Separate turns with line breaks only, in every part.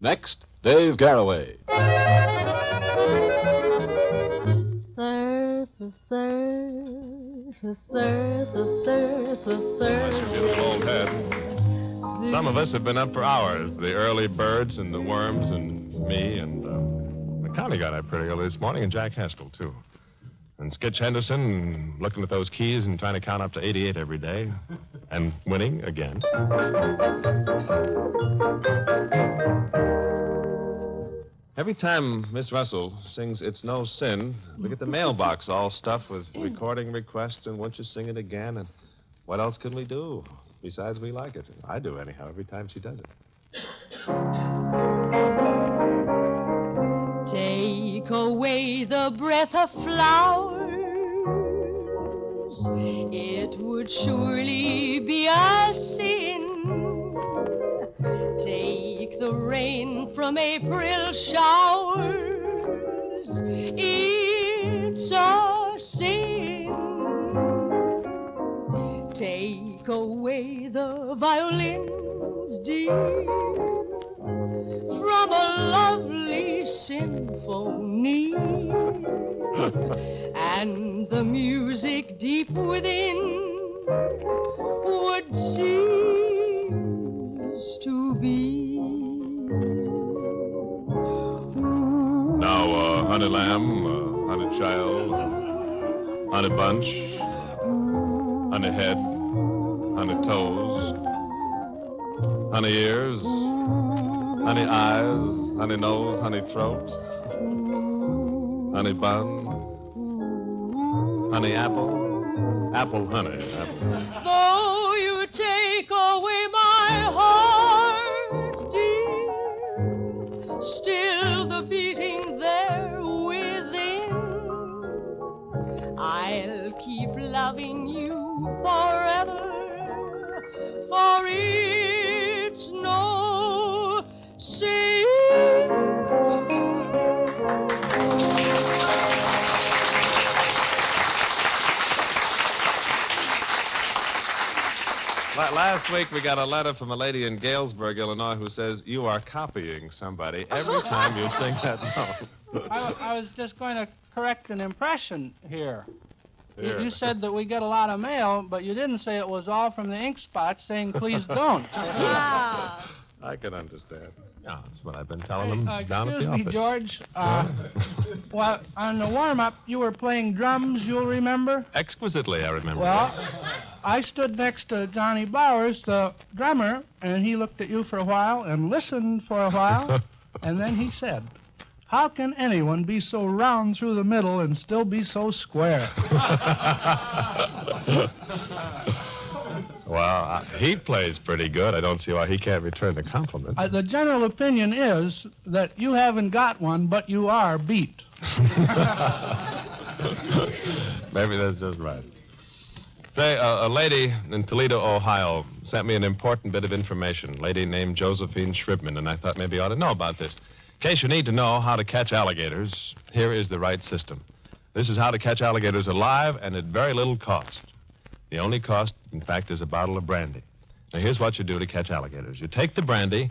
Next, Dave Garroway.
Bless your beautiful old head. Some of us have been up for hours. The early birds and the worms and me and the county got up pretty early this morning, and Jack Haskell, too. And Skitch Henderson looking at those keys and trying to count up to 88 every day and winning again. Every time Miss Russell sings It's No Sin, we get the mailbox all stuffed with recording requests and won't you sing it again? And what else can we do? Besides, we like it. I do, anyhow, every time she does it.
Take away the breath of flowers. It would surely be a sin. Take the rain from April showers. It's a sin. Take away the violins, dear, from a lovely symphony, and the music deep within would cease to be.
Now, honey lamb, honey child, honey bunch, honey head, honey toes, honey ears, honey eyes, honey nose, honey throat, honey bun, honey apple, apple honey, apple.
Though you take away my heart, dear, still the beating there within, I'll keep loving you forever, for it's no sin.
Last week we got a letter from a lady in Galesburg, Illinois, who says you are copying somebody every time you sing that note.
I was just going to correct an impression here.
Here.
You said that we get a lot of mail, but you didn't say it was all from the ink spot saying please don't.
I can understand. Yeah, that's what I've been telling them down at the
Excuse me,
office.
George. Well, on the warm-up, you were playing drums, you'll remember?
Exquisitely, I remember.
Well, I stood next to Johnny Bowers, the drummer, and he looked at you for a while and listened for a while, and then he said, "How can anyone be so round through the middle and still be so square?"
Well, he plays pretty good. I don't see why he can't return the compliment.
The general opinion is that you haven't got one, but you are beat.
Maybe that's just right. Say, a lady in Toledo, Ohio, sent me an important bit of information. A lady named Josephine Shribman, and I thought maybe you ought to know about this. In case you need to know how to catch alligators, here is the right system. This is how to catch alligators alive and at very little cost. The only cost, in fact, is a bottle of brandy. Now, here's what you do to catch alligators. You take the brandy,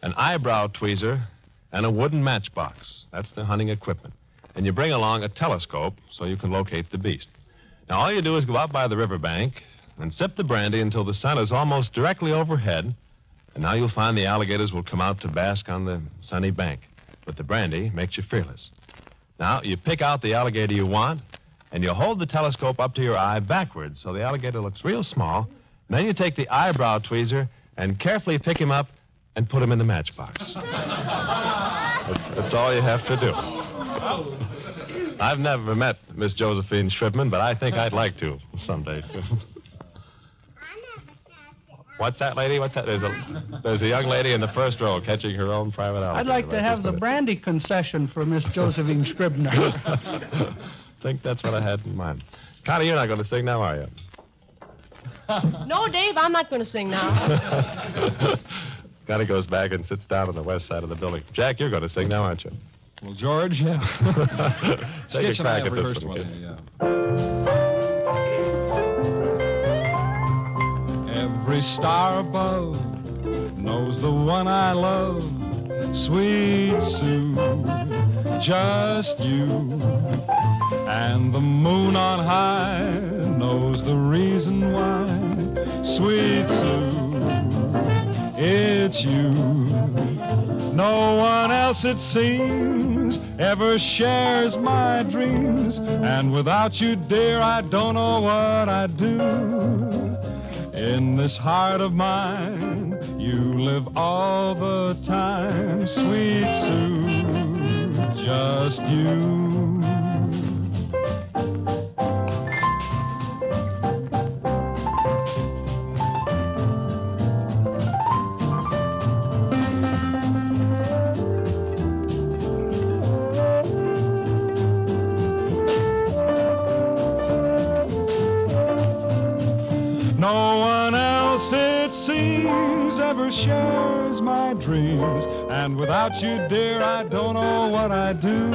an eyebrow tweezer, and a wooden matchbox. That's the hunting equipment. And you bring along a telescope so you can locate the beast. Now, all you do is go out by the riverbank and sip the brandy until the sun is almost directly overhead, and now you'll find the alligators will come out to bask on the sunny bank. But the brandy makes you fearless. Now, you pick out the alligator you want, and you hold the telescope up to your eye backwards so the alligator looks real small. And then you take the eyebrow tweezer and carefully pick him up and put him in the matchbox. That's all you have to do. I've never met Miss Josephine Shribman, but I think I'd like to someday soon. What's that, lady? What's that? There's a young lady in the first row catching her own private alligator.
I'd like to have the brandy concession for Miss Josephine Scribner.
I think that's what I had in mind. Connie, you're not going to sing now, are you?
No, Dave, I'm not going to sing now.
Connie goes back and sits down on the west side of the building. Jack, you're going to sing now, aren't you?
Well, George, yeah.
Take
Skitch
a
and I
crack
have
at this
rehearsed
one,
one,
kid.
yeah. Every star above knows the one I love. sweet Sue, just you. And the moon on high knows the reason why, sweet Sue, it's you. No one else, it seems, ever shares my dreams, and without you, dear, I don't know what I'd do. In this heart of mine, you live all the time, sweet Sue, just you. No one else, it seems, ever shares my dreams, and without you, dear, I don't know what I'd do.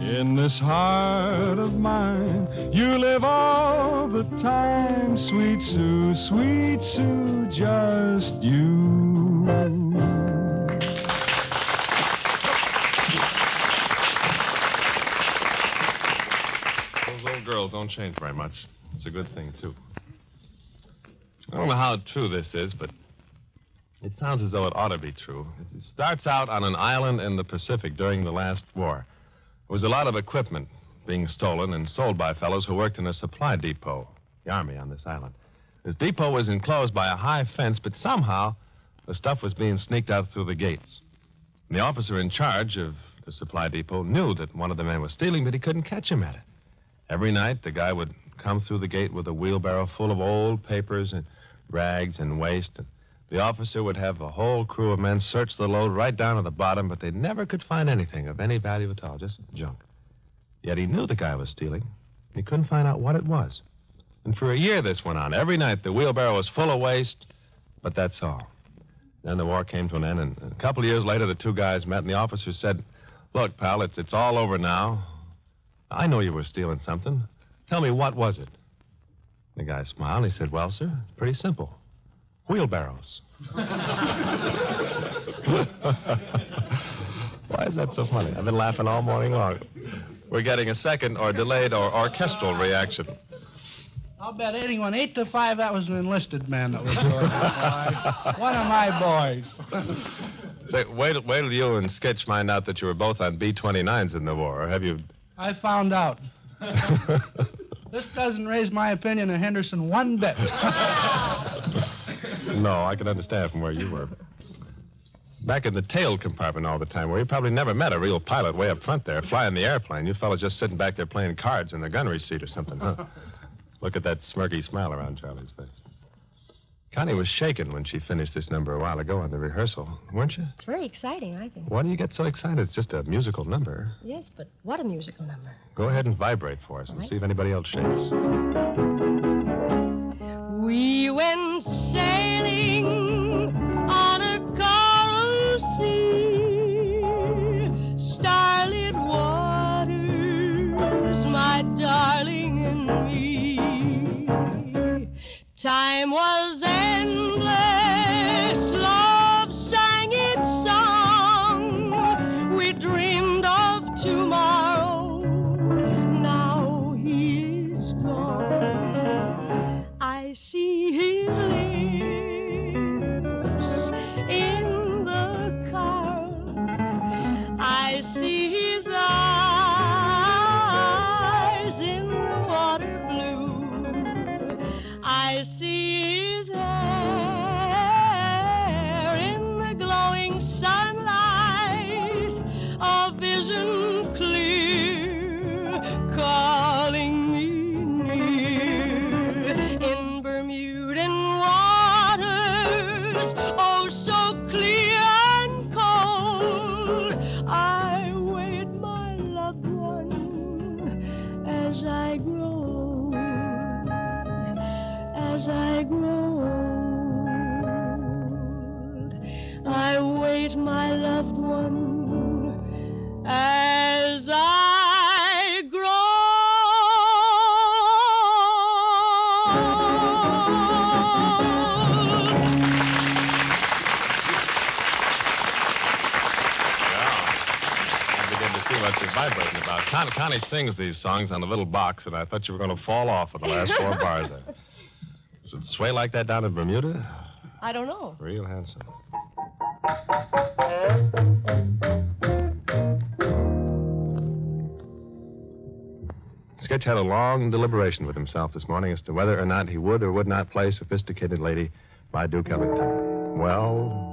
In this heart of mine, you live all the time, sweet Sue, just you.
Those old girls don't change very much. It's a good thing, too. I don't know how true this is, but it sounds as though it ought to be true. It starts out on an island in the Pacific during the last war. There was a lot of equipment being stolen and sold by fellows who worked in a supply depot, the Army on this island. This depot was enclosed by a high fence, but somehow the stuff was being sneaked out through the gates. And the officer in charge of the supply depot knew that one of the men was stealing, but he couldn't catch him at it. Every night, the guy would come through the gate with a wheelbarrow full of old papers and rags and waste. And the officer would have a whole crew of men search the load right down to the bottom, but they never could find anything of any value at all, just junk. Yet he knew the guy was stealing. He couldn't find out what it was. And for a year this went on. Every night the wheelbarrow was full of waste, but that's all. Then the war came to an end, and a couple of years later the two guys met, and the officer said, "Look, pal, it's all over now. I know you were stealing something. Tell me, what was it?" The guy smiled, and he said, "Well, sir, it's pretty simple. Wheelbarrows." Why is that so funny? I've been laughing all morning long. We're getting a second or delayed or orchestral reaction.
I'll bet anyone, 8 to 5, that was an enlisted man that was doing that. One of my boys.
Say, wait till you and Sketch find out that you were both on B-29s in the war, or have you...
I found out. This doesn't raise my opinion of Henderson one bit.
No, I can understand from where you were. Back in the tail compartment all the time, where you probably never met a real pilot way up front there, flying the airplane. You fellas just sitting back there playing cards in the gunnery seat or something, huh? Look at that smirky smile around Charlie's face. Connie was shaken when she finished this number a while ago on the rehearsal, weren't you?
It's very exciting, I think.
Why do you get so excited? It's just a musical number.
Yes, but what a musical number.
Go ahead and vibrate for us and see if anybody else shakes.
We went sailing on a coral sea, starlit waters, my darling and me. Time was endless, love sang its song. We dreamed of tomorrow, now he is gone. I see his lips
what you're vibrating about. Connie sings these songs on a little box, and I thought you were going to fall off at the last 4 bars there. Does it sway like that down in Bermuda?
I don't know.
Real handsome. Sketch had a long deliberation with himself this morning as to whether or not he would or would not play Sophisticated Lady by Duke Ellington. Well...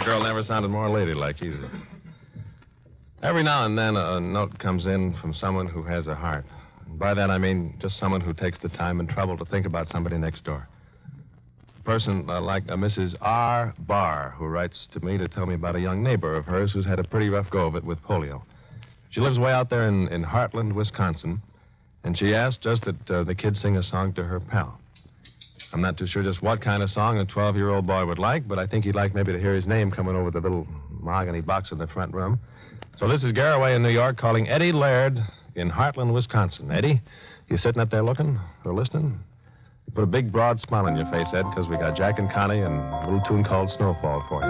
Girl never sounded more ladylike either. Every now and then a note comes in from someone who has a heart. And by that I mean just someone who takes the time and trouble to think about somebody next door. A person like Mrs. R. Barr, who writes to me to tell me about a young neighbor of hers who's had a pretty rough go of it with polio. She lives way out there in Heartland, Wisconsin, and she asked just that the kids sing a song to her pal. I'm not too sure just what kind of song a 12-year-old boy would like, but I think he'd like maybe to hear his name coming over the little mahogany box in the front room. So this is Garroway in New York calling Eddie Laird in Heartland, Wisconsin. Eddie, you sitting up there looking or listening? You put a big, broad smile on your face, Ed, because we got Jack and Connie and a little tune called Snowfall for you.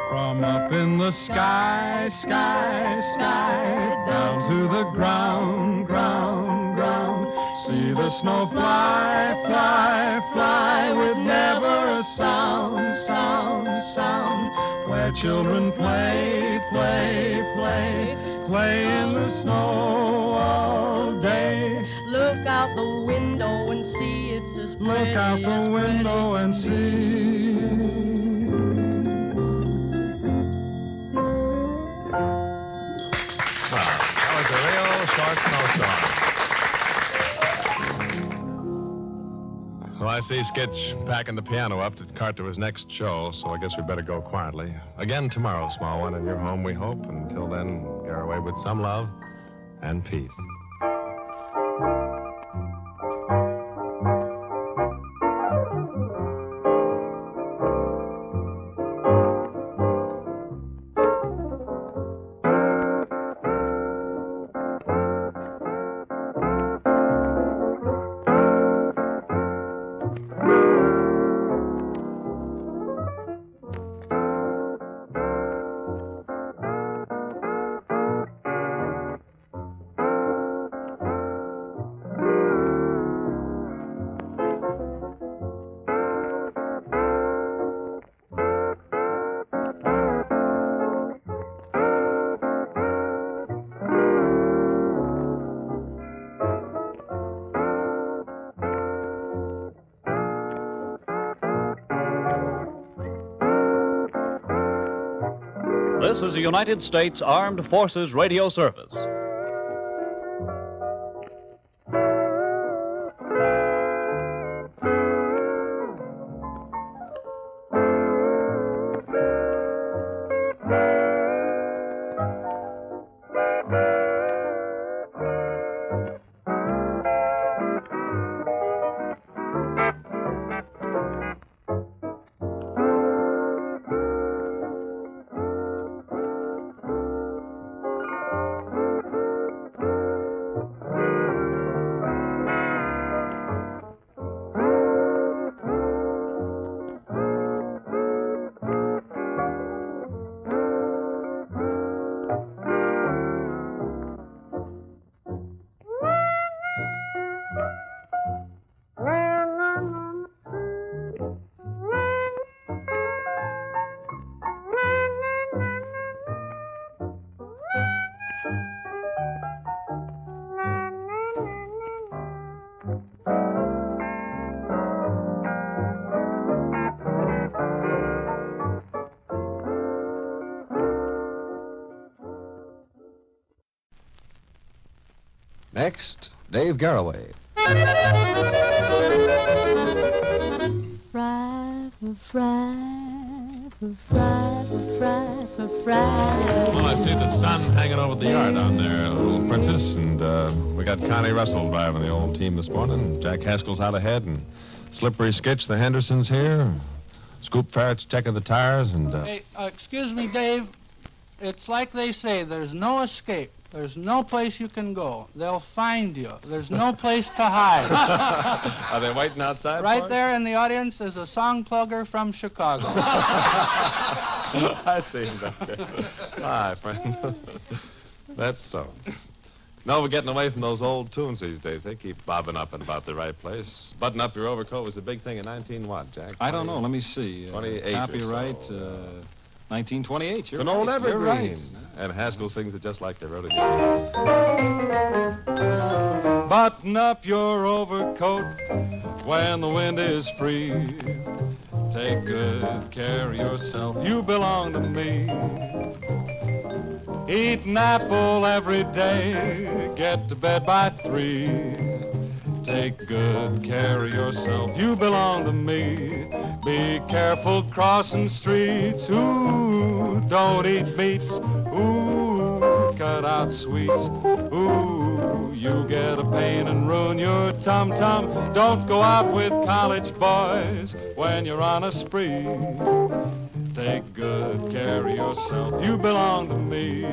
From up in the sky, sky, sky, down to the ground, ground, ground. See the snow fly, fly, fly, with never a sound, sound, sound. Where children play, play, play, play in the snow all day.
Look out the window and see it's as pretty.
Look out the window and see.
Well, that was a real short snowstorm. Well, I see Sketch packing the piano up to cart to his next show, so I guess we better go quietly. Again tomorrow, small one, in your home, we hope. Until then, Garroway with some love and peace.
This is a United States Armed Forces radio service.
Next, Dave Garroway.
Fry for fry for fry for fry for fry.
Well, I see the sun hanging over the yard down there, little princess, and we got Connie Russell driving the old team this morning. Jack Haskell's out ahead, and Slippery Skitch, the Hendersons here. Scoop Farrett's checking the tires, and...
Hey, excuse me, Dave. It's like they say, there's no escape. There's no place you can go. They'll find you. There's no place to hide.
Are they waiting outside?
Right there in the audience is a song plugger from Chicago.
I see him back there. Hi, friend. That's so. No, we're getting away from those old tunes these days. They keep bobbing up and about the right place. Button up your overcoat was a big thing in 19 what, Jack?
I don't know. Let me see.
28
Copyright,
or so.
1928.
It's an old evergreen.
You're right.
And Haskell sings it just like they wrote it.
Button up your overcoat when the wind is free. Take good care of yourself. You belong to me. Eat an apple every day. Get to bed by 3. Take good care of yourself. You belong to me. Be careful crossing streets. Ooh, don't eat meats. Ooh, cut out sweets. Ooh, you get a pain and ruin your tum-tum. Don't go out with college boys when you're on a spree. Take good care of yourself. You belong to me.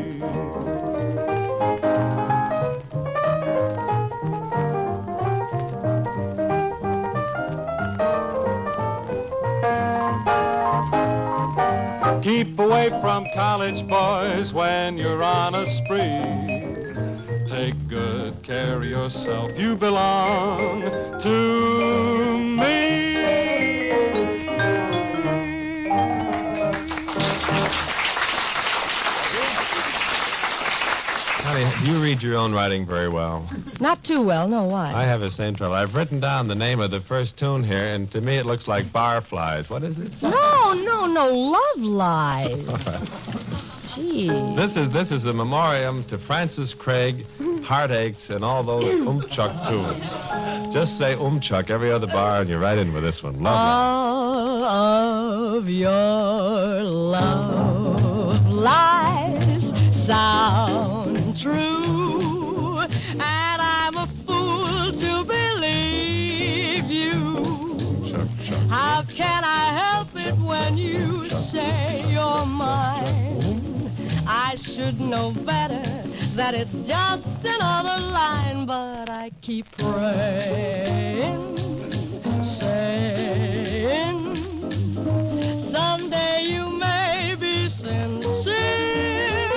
Keep away from college boys when you're on a spree. Take good care of yourself. You belong to me.
Connie, you read your own writing very well.
Not too well, no, why?
I have the same trouble. I've written down the name of the first tune here, and to me it looks like Barflies. What is it?
No, Love Lies. Gee.
This is a memoriam to Francis Craig, Heartaches, and all those Chuck tunes. Just say Chuck every other bar, and you're right in with this one. Love
All of your love lies sound true, and I'm a fool to believe you.
Chuck.
How can I help it when you say you're mine? I should know better that it's just another line, but I keep praying, saying, someday you may be sincere,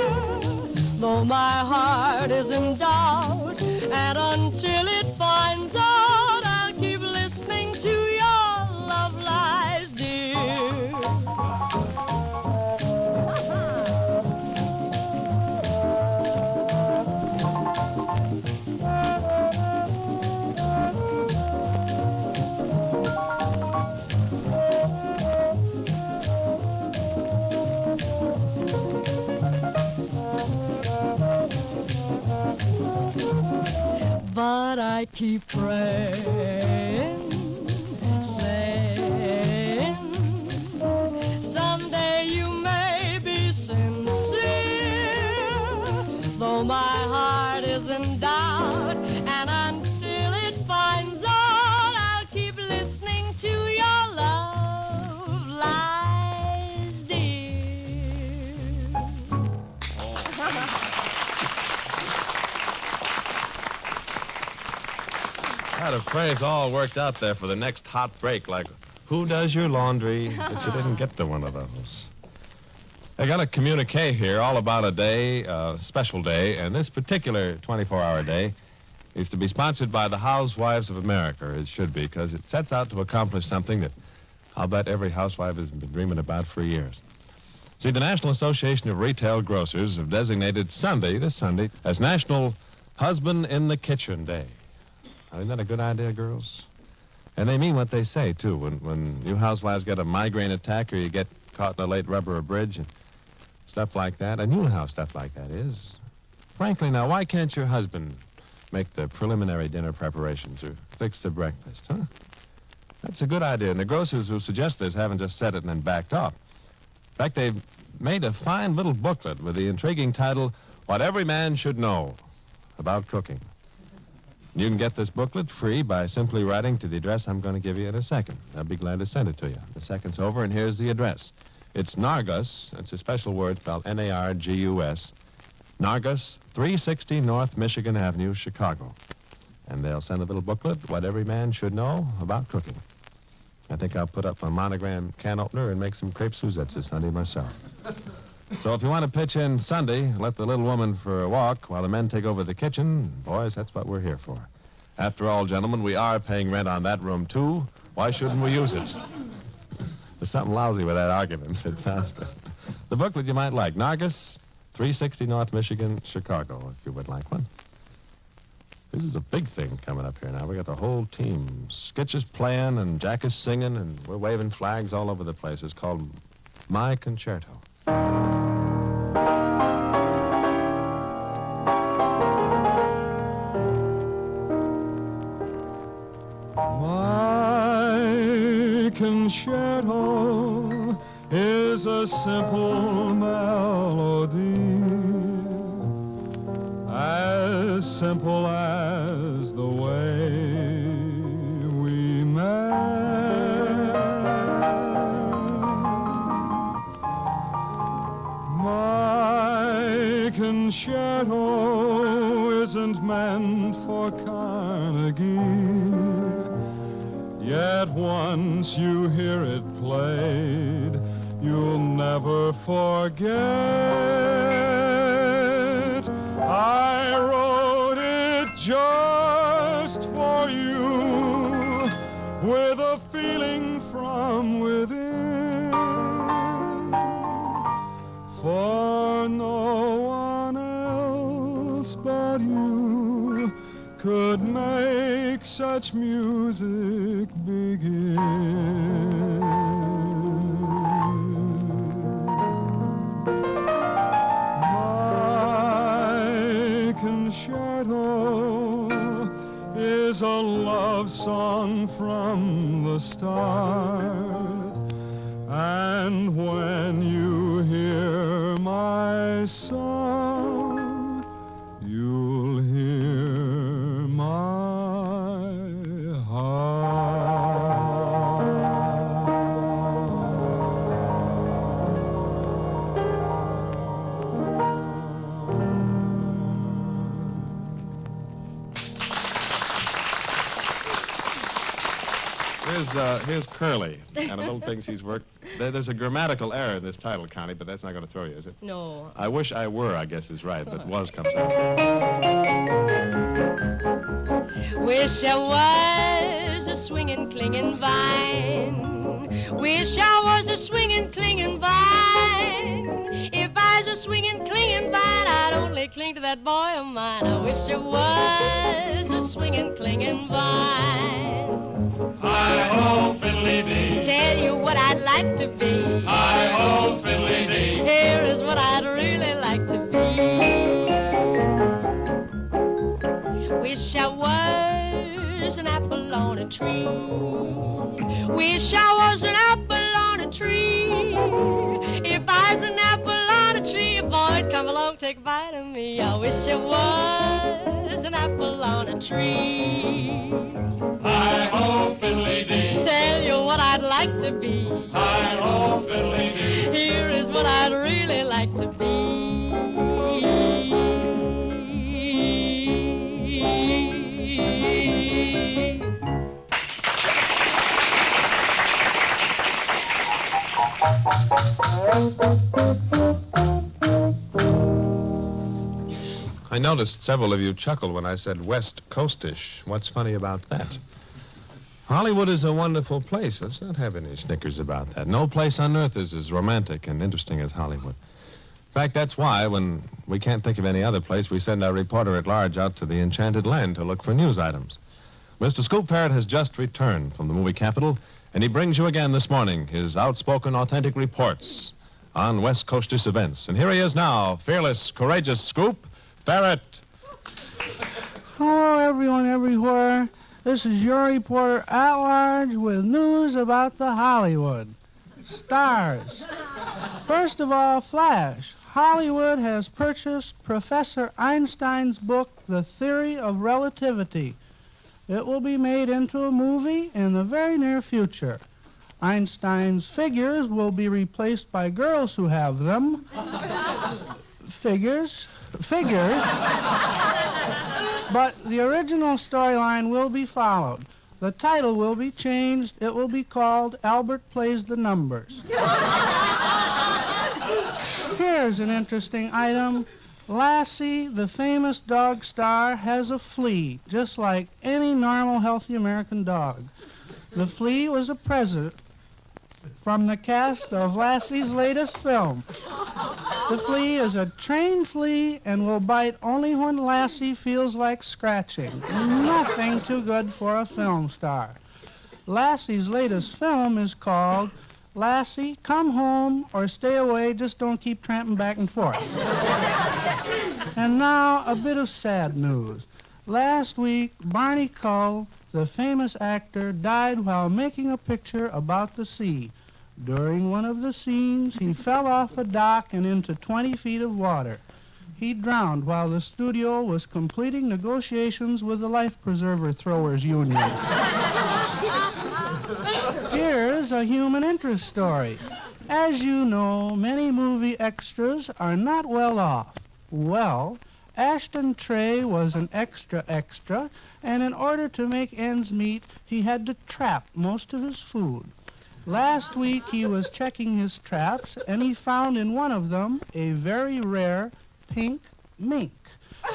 though my heart is in doubt, and until it finds out, I'll keep listening to your love lies, dear. But I keep praying, saying, someday you may be sincere, though my heart is in doubt, and until it finds out, I'll keep listening to your love lies, dear.
Had a phrase all worked out there for the next hot break, like, who does your laundry? But you didn't get to one of those. I got a communique here all about a day, a special day, and this particular 24-hour day is to be sponsored by the Housewives of America, or it should be, because it sets out to accomplish something that I'll bet every housewife has been dreaming about for years. See, the National Association of Retail Grocers have designated Sunday, this Sunday, as National Husband in the Kitchen Day. Isn't that a good idea, girls? And they mean what they say, too. When you housewives get a migraine attack or you get caught in a late rubber or bridge and stuff like that, and you know how stuff like that is. Frankly, now, why can't your husband make the preliminary dinner preparations or fix the breakfast, huh? That's a good idea, and the grocers who suggest this haven't just said it and then backed off. In fact, they've made a fine little booklet with the intriguing title, What Every Man Should Know About Cooking. You can get this booklet free by simply writing to the address I'm going to give you in a second. I'll be glad to send it to you. The second's over, and here's the address. It's Nargus. It's a special word spelled Nargus. Nargus, 360 North Michigan Avenue, Chicago. And they'll send a little booklet, What Every Man Should Know About Cooking. I think I'll put up a monogram can opener and make some crepe Suzettes this Sunday myself. So if you want to pitch in Sunday, let the little woman for a walk while the men take over the kitchen. Boys, that's what we're here for. After all, gentlemen, we are paying rent on that room, too. Why shouldn't we use it? There's something lousy with that argument. It sounds good. The booklet you might like, Nargus, 360 North Michigan, Chicago, if you would like one. This is a big thing coming up here now. We got the whole team. Skitch is playing and Jack is singing, and we're waving flags all over the place. It's called My Concerto.
My concerto is a simple melody, as simple as the way we met. My concerto isn't meant for Carnegie, yet once you hear it played, you'll never forget. I wrote it just for you, with a feeling from within, for no one else but you could make such music begin. My concerto is a love song from the start, and when you hear my song, you'll hear my heart.
Here's Curly, and a little thing she's worked. There's a grammatical error in this title, Connie, but that's not going to throw you, is it?
No.
I wish I were, I guess is right, but was comes out.
Wish I was a swinging, clinging vine. Wish I was a swinging, clinging vine. If I was a swinging, clinging vine, I'd only cling to that boy of mine. I wish I was a swinging, clinging vine.
Hi-ho, fiddly-dee.
Tell you what I'd like to be.
Hi-ho, fiddly-dee.
Here is what I'd really like to be. Wish I was an apple on a tree. Wish I was an apple on a tree. If I was an apple on a tree, a boy'd come along, take a bite of me. I wish I was an apple on a tree.
Hi-ho, fiddly-dee.
Tell you what I'd like to be.
Hi-ho, fiddly-dee.
Here is what I'd really like to be.
I noticed several of you chuckled when I said West Coastish. What's funny about that? Hollywood is a wonderful place. Let's not have any snickers about that. No place on earth is as romantic and interesting as Hollywood. In fact, that's why, when we can't think of any other place, we send our reporter at large out to the Enchanted Land to look for news items. Mr. Scoop Parrott has just returned from the movie capital, and he brings you again this morning his outspoken, authentic reports on West Coastish events. And here he is now, fearless, courageous Scoop Parrott.
Hello, everyone everywhere. This is your reporter at large with news about the Hollywood stars. First of all, Flash. Hollywood has purchased Professor Einstein's book, The Theory of Relativity. It will be made into a movie in the very near future. Einstein's figures will be replaced by girls who have them. Figures. But the original storyline will be followed. The title will be changed. It will be called Albert Plays the Numbers. Here's an interesting item. Lassie, the famous dog star, has a flea, just like any normal, healthy American dog. The flea was a present from the cast of Lassie's latest film. The flea is a trained flea and will bite only when Lassie feels like scratching. Nothing too good for a film star. Lassie's latest film is called Lassie, Come Home or Stay Away, Just Don't Keep Tramping Back and Forth. And now, a bit of sad news. Last week, Barney Cull, the famous actor, died while making a picture about the sea. During one of the scenes, he fell off a dock and into 20 feet of water. He drowned while the studio was completing negotiations with the Life Preserver Throwers Union. Here's a human interest story. As you know, many movie extras are not well off. Well, Ashton Trey was an extra, and in order to make ends meet, he had to trap most of his food. Last week, he was checking his traps, and he found in one of them a very rare pink mink.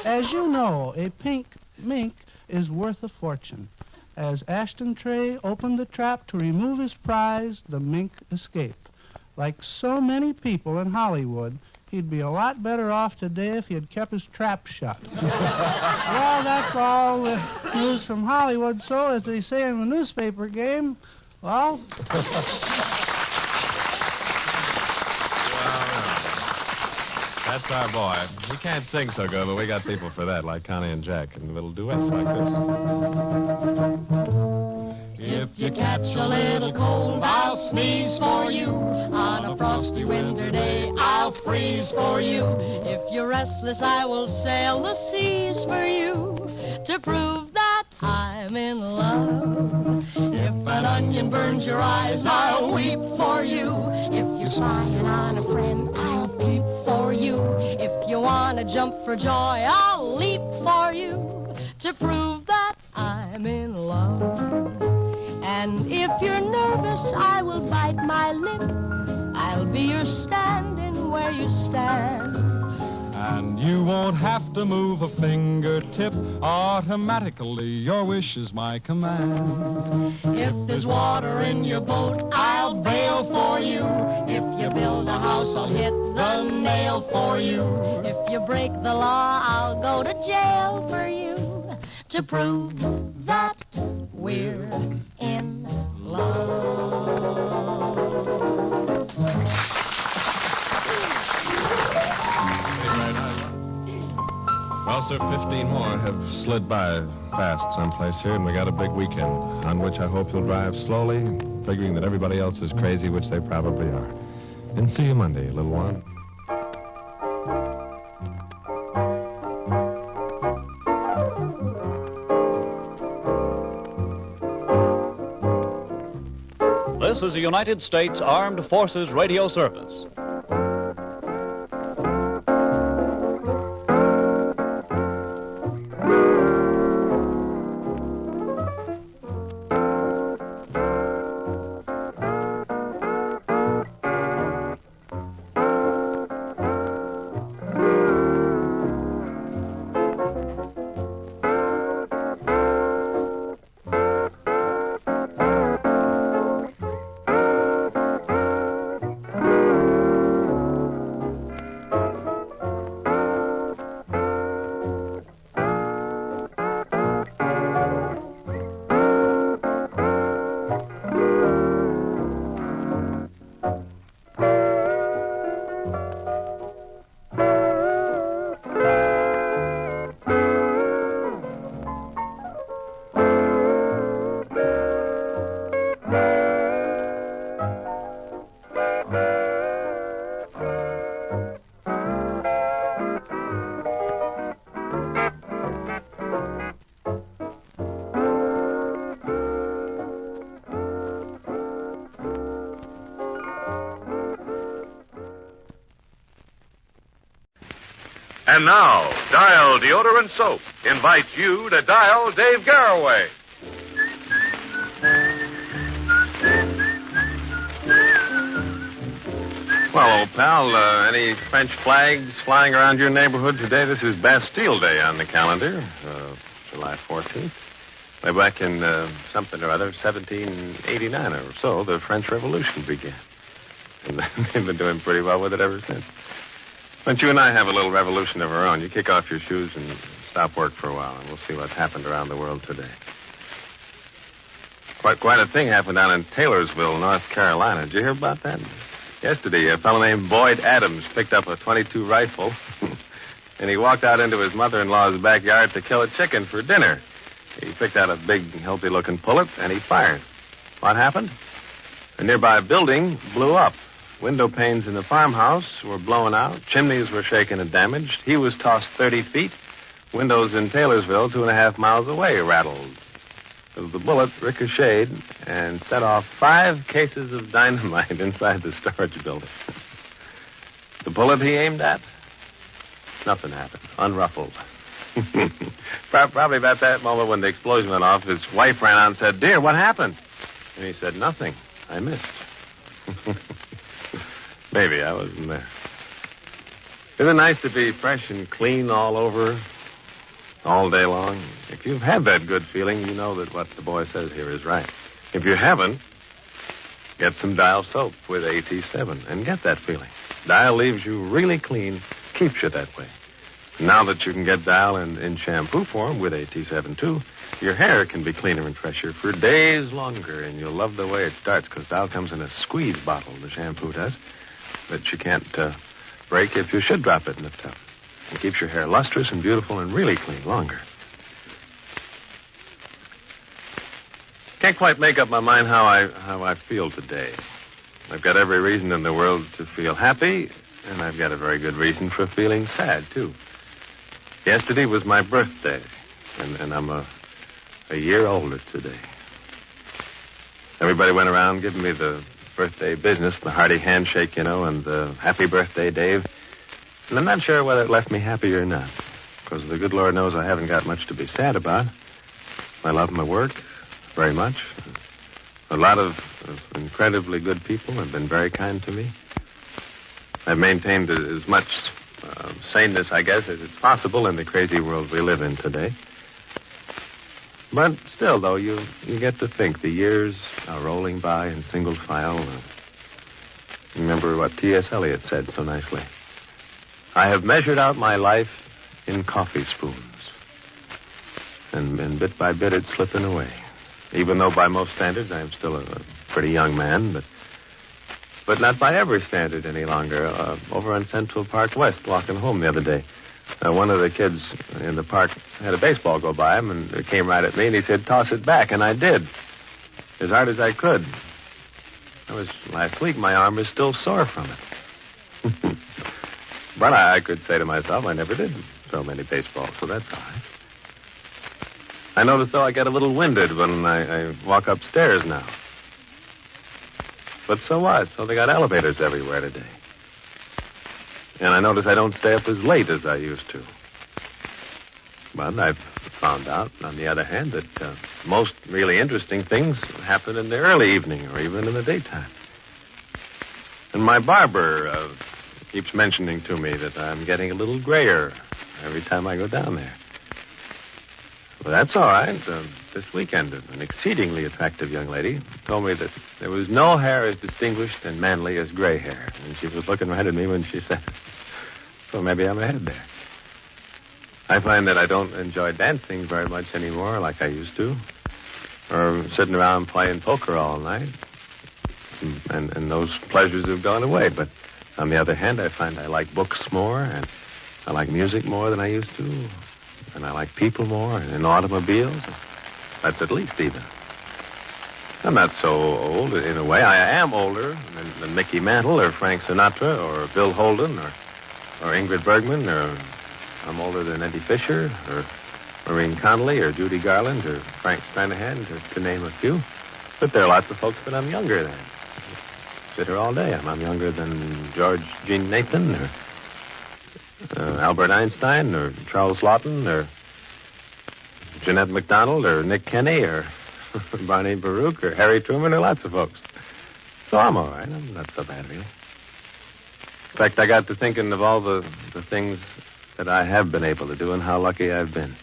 As you know, a pink mink is worth a fortune. As Ashton Trey opened the trap to remove his prize, the mink escaped. Like so many people in Hollywood, he'd be a lot better off today if he had kept his trap shut. Well, that's all the news from Hollywood. So, as they say in the newspaper game, well...
That's our boy. He can't sing so good, but we got people for that, like Connie and Jack, and little duets like this.
If you catch a little cold, I'll sneeze for you. On a frosty winter day, I'll freeze for you. If you're restless, I will sail the seas for you to prove that I'm in love. If an onion burns your eyes, I'll weep for you. If you're spying on a friend, I'll peep for you. If you want to jump for joy, I'll leap for you to prove that I'm in love. And if you're nervous, I will bite my lip. I'll be your stand-in where you stand.
And you won't have to move a fingertip. Automatically, your wish is my command.
If there's water in your boat, I'll bail for you. If you build a house, I'll hit the nail for you. If you break the law, I'll go to jail for you to prove that we're in love.
Well, sir, 15 more have slid by fast someplace here, and we got a big weekend, on which I hope you'll drive slowly, figuring that everybody else is crazy, which they probably are. And see you Monday, little one.
This is a United States Armed Forces radio service.
And now, Dial Deodorant Soap invites you to dial Dave Garroway.
Well, old pal, any French flags flying around your neighborhood today? This is Bastille Day on the calendar, July 14th. Way back in something or other, 1789 or so, the French Revolution began. And they've been doing pretty well with it ever since. But you and I have a little revolution of our own. You kick off your shoes and stop work for a while, and we'll see what's happened around the world today. Quite a thing happened down in Taylorsville, North Carolina. Did you hear about that? Yesterday, a fellow named Boyd Adams picked up a .22 rifle, and he walked out into his mother-in-law's backyard to kill a chicken for dinner. He picked out a big, healthy-looking pullet, and he fired. What happened? A nearby building blew up. Window panes in the farmhouse were blown out. Chimneys were shaken and damaged. He was tossed 30 feet. Windows in Taylorsville, 2.5 miles away, rattled. The bullet ricocheted and set off 5 cases of dynamite inside the storage building. The bullet he aimed at? Nothing happened. Unruffled. Probably about that moment when the explosion went off, his wife ran out and said, "Dear, what happened?" And he said, "Nothing. I missed." Maybe I wasn't there. Isn't it nice to be fresh and clean all over, all day long? If you've had that good feeling, you know that what the boy says here is right. If you haven't, get some Dial soap with AT7 and get that feeling. Dial leaves you really clean, keeps you that way. Now that you can get Dial in shampoo form with AT7, too, your hair can be cleaner and fresher for days longer, and you'll love the way it starts, because Dial comes in a squeeze bottle, the shampoo does, that you can't break if you should drop it in the tub. It keeps your hair lustrous and beautiful and really clean longer. Can't quite make up my mind how I feel today. I've got every reason in the world to feel happy, and I've got a very good reason for feeling sad, too. Yesterday was my birthday, and I'm a year older today. Everybody went around giving me the birthday business, the hearty handshake, and the happy birthday, Dave. And I'm not sure whether it left me happy or not, because the good Lord knows I haven't got much to be sad about. I love my work very much. A lot of incredibly good people have been very kind to me. I've maintained as much saneness, I guess, as it's possible in the crazy world we live in today. But still, though, you get to think the years are rolling by in single file. Remember what T.S. Eliot said so nicely. I have measured out my life in coffee spoons. And bit by bit it's slipping away. Even though by most standards I'm still a pretty young man, but not by every standard any longer. Over on Central Park West, walking home the other day, one of the kids in the park had a baseball go by him, and it came right at me, and he said, "Toss it back," and I did, as hard as I could. That was last week. My arm is still sore from it. But I could say to myself, I never did throw many baseballs, so that's all right. I notice, though, I get a little winded when I walk upstairs now. But so what? So they got elevators everywhere today. And I notice I don't stay up as late as I used to. But I've found out, on the other hand, that most really interesting things happen in the early evening or even in the daytime. And my barber keeps mentioning to me that I'm getting a little grayer every time I go down there. Well, that's all right. This weekend, an exceedingly attractive young lady told me that there was no hair as distinguished and manly as gray hair. And she was looking right at me when she said it. So maybe I'm ahead there. I find that I don't enjoy dancing very much anymore like I used to. Or sitting around playing poker all night. And those pleasures have gone away. But on the other hand, I find I like books more, and I like music more than I used to. And I like people more, and automobiles. That's at least even. I'm not so old in a way. I am older than Mickey Mantle or Frank Sinatra or Bill Holden or Ingrid Bergman, or I'm older than Eddie Fisher or Maureen Connolly or Judy Garland or Frank Stranahan, to name a few. But there are lots of folks that I'm younger than. Sit here all day. I'm younger than George Jean Nathan or Albert Einstein or Charles Lawton or Jeanette MacDonald or Nick Kenny or Barney Baruch or Harry Truman or lots of folks. So I'm all right. I'm not so bad, really. In fact, I got to thinking of all the things that I have been able to do and how lucky I've been.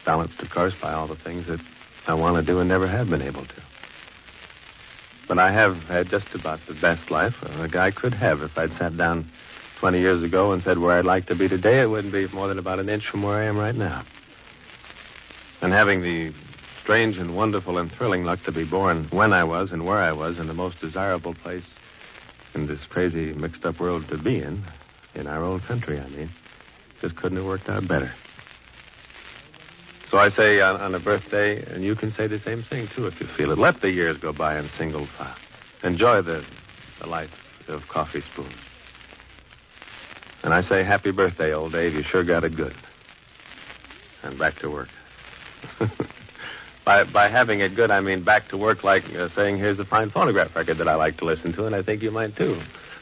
Balanced, of course, by all the things that I want to do and never have been able to. But I have had just about the best life a guy could have. If I'd sat down 20 years ago and said where I'd like to be today, it wouldn't be more than about an inch from where I am right now. And having the strange and wonderful and thrilling luck to be born when I was and where I was in the most desirable place in this crazy, mixed-up world to be in our own country, I mean, just couldn't have worked out better. So I say on a birthday, and you can say the same thing, too, if you feel it. Let the years go by in single file. Enjoy the life of coffee spoon. And I say, happy birthday, old Dave. You sure got it good. And back to work. By having it good, I mean back to work like saying, here's a fine phonograph record that I like to listen to, and I think you might, too.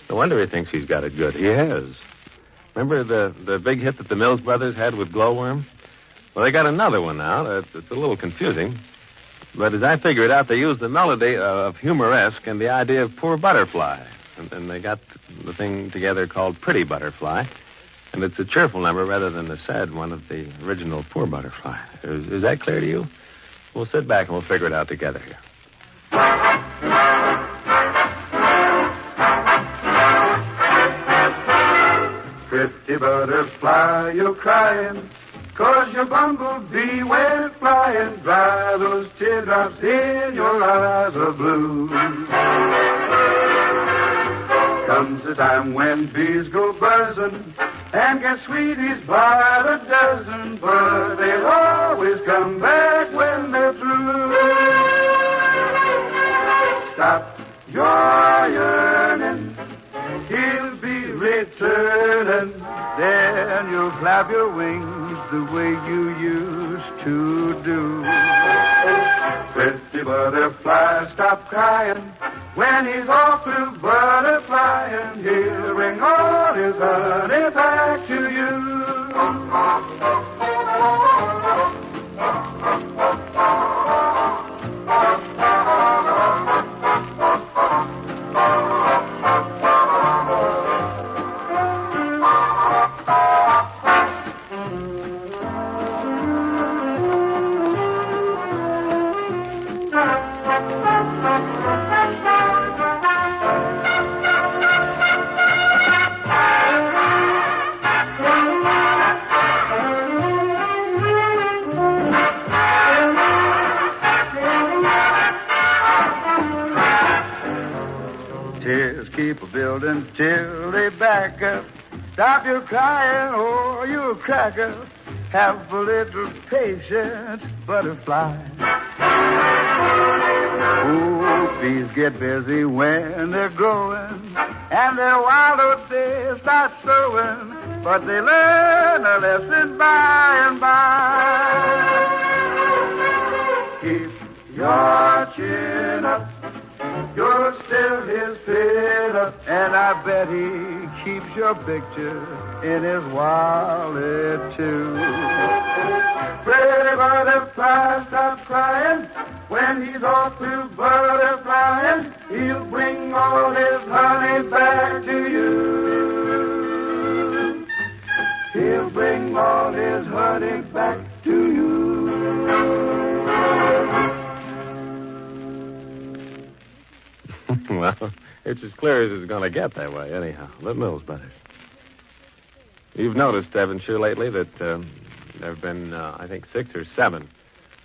No wonder he thinks he's got it good. He has. Remember the big hit that the Mills Brothers had with Glowworm? Well, they got another one now. It's a little confusing. But as I figure it out, they used the melody of Humoresque and the idea of Poor Butterfly. And they got the thing together called Pretty Butterfly. And it's a cheerful number rather than the sad one of the original Poor Butterfly. Is that clear to you? We'll sit back and we'll figure it out together here.
Pretty butterfly, you're crying, 'cause your bumblebee went flying. Dry those teardrops in your eyes of blue. Comes the time when bees go buzzing and get sweeties by the dozen, but they'll always come back when they're through. Stop your yearning, he'll be returning. Then you'll flap your wings the way you used to do. Pretty butterfly, stop crying. When he's off to butterflying, he'll bring all his honey back to you. Keep building till they back up. Stop your crying or you'll crack up. Have a little patience, butterfly. Oh, bees get busy when they're growing, and their wild oats they start sowing, but they learn a lesson by and by. Keep your chin up. You're still his pinup, and I bet he keeps your picture in his wallet, too. Pretty butterfly, stop crying. When he's off to butterflying, he'll bring all his honey back to you. He'll bring all his honey back to you.
Well, it's as clear as it's going to get that way, anyhow. The Mills Brothers. You've noticed, haven't you, lately, that there have been, I think, 6 or 7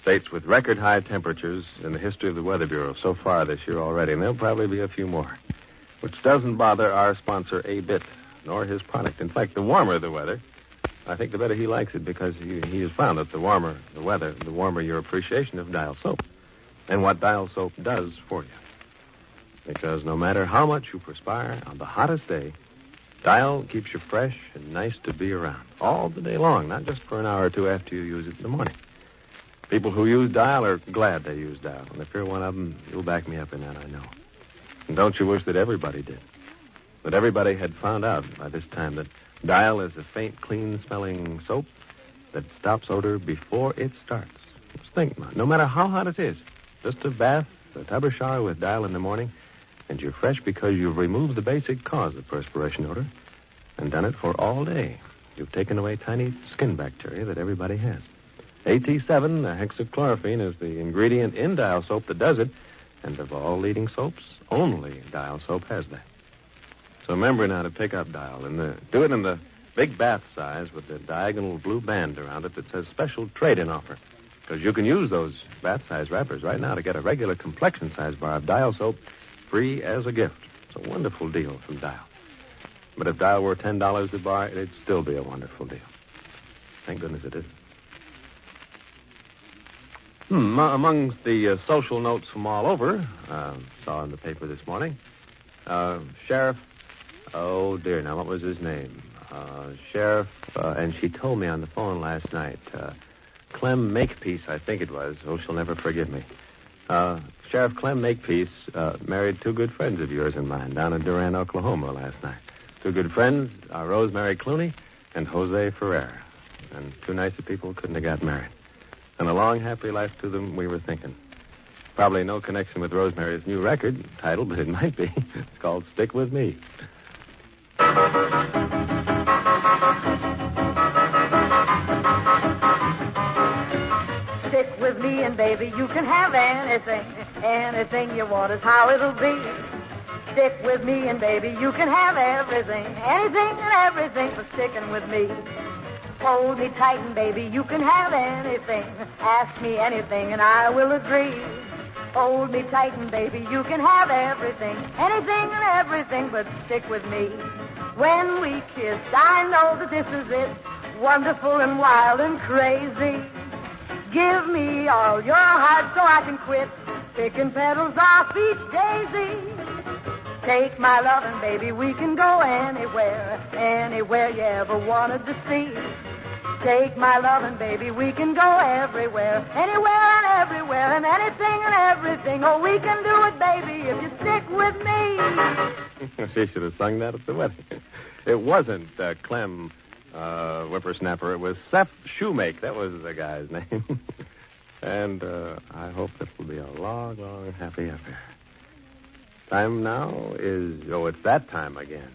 states with record-high temperatures in the history of the Weather Bureau so far this year already, and there'll probably be a few more, which doesn't bother our sponsor a bit, nor his product. In fact, the warmer the weather, I think the better he likes it, because he has found that the warmer the weather, the warmer your appreciation of Dial soap, and what Dial soap does for you. Because no matter how much you perspire on the hottest day, Dial keeps you fresh and nice to be around all the day long, not just for an hour or two after you use it in the morning. People who use Dial are glad they use Dial, and if you're one of them, you'll back me up in that, I know. And don't you wish that everybody did? That everybody had found out by this time that Dial is a faint, clean-smelling soap that stops odor before it starts. Just think, no matter how hot it is, just a bath, a tub or shower with Dial in the morning, and you're fresh because you've removed the basic cause of perspiration odor and done it for all day. You've taken away tiny skin bacteria that everybody has. AT7, hexachlorophene, is the ingredient in Dial soap that does it, and of all leading soaps, only Dial soap has that. So remember now to pick up Dial, and do it in the big bath size with the diagonal blue band around it that says special trade-in offer. Because you can use those bath-size wrappers right now to get a regular complexion-size bar of Dial soap free as a gift. It's a wonderful deal from Dial. But if Dial were $10 a bar, it'd still be a wonderful deal. Thank goodness it isn't. Amongst the social notes from all over, saw in the paper this morning, Sheriff, oh dear, now what was his name? Sheriff, and she told me on the phone last night, Clem Makepeace, I think it was. Oh, she'll never forgive me. Sheriff Clem Makepeace married two good friends of yours and mine down in Durant, Oklahoma last night. Two good friends, Rosemary Clooney and Jose Ferrer. And two nicer people couldn't have got married. And a long, happy life to them, we were thinking. Probably no connection with Rosemary's new record title, but it might be. It's called Stick With Me.
Stick with me and baby, you can have anything. Anything you want is how it'll be. Stick with me and baby, you can have everything. Anything and everything for sticking with me. Hold me tight and baby, you can have anything. Ask me anything and I will agree. Hold me tight and baby, you can have everything. Anything and everything, but stick with me. When we kiss, I know that this is it. Wonderful and wild and crazy. Give me all your heart so I can quit picking petals off each daisy. Take my lovin', baby, we can go anywhere. Anywhere you ever wanted to see. Take my lovin', baby, we can go everywhere. Anywhere and everywhere and anything and everything. Oh, we can do it, baby, if you stick with me.
She should have sung that at the wedding. It wasn't Clem Whippersnapper. It was Seth Shoemake. That was the guy's name. And I hope this will be a long, long, happy affair. Time now is, it's that time again.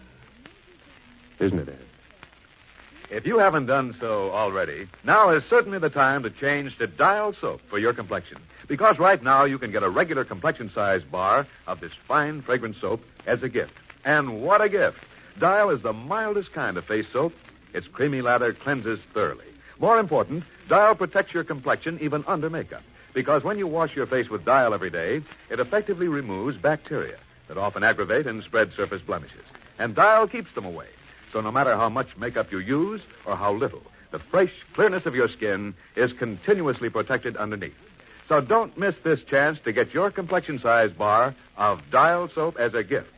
Isn't it, Ed?
If you haven't done so already, now is certainly the time to change to Dial soap for your complexion. Because right now you can get a regular complexion-sized bar of this fine, fragrant soap as a gift. And what a gift! Dial is the mildest kind of face soap. Its creamy lather cleanses thoroughly. More important, Dial protects your complexion even under makeup. Because when you wash your face with Dial every day, it effectively removes bacteria that often aggravate and spread surface blemishes. And Dial keeps them away. So no matter how much makeup you use or how little, the fresh clearness of your skin is continuously protected underneath. So don't miss this chance to get your complexion-sized bar of Dial soap as a gift.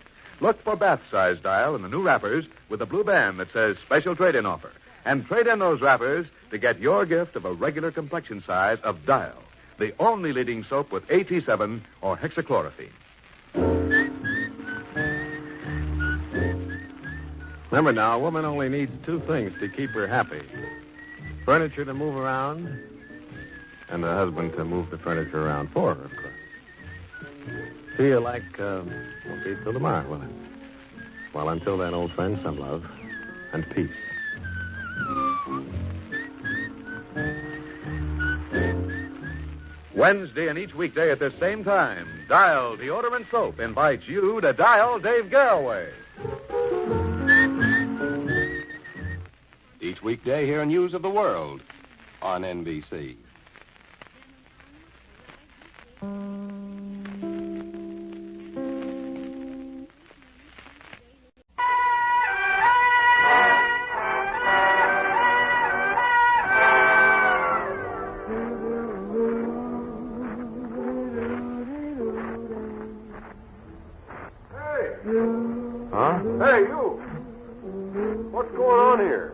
Look for bath-sized Dial in the new wrappers with a blue band that says special trade-in offer. And trade in those wrappers to get your gift of a regular complexion size of Dial, the only leading soap with AT7 or hexachlorophene.
Remember now, a woman only needs two things to keep her happy. Furniture to move around, and a husband to move the furniture around for her, of course. See you like, won't be till tomorrow, will it? Well, until then, old friend, some love and peace.
Wednesday and each weekday at the same time, Dial Deodorant Soap invites you to dial Dave Garroway.
Each weekday, hear news of the world on NBC.
Huh? Hey, you! What's going on here?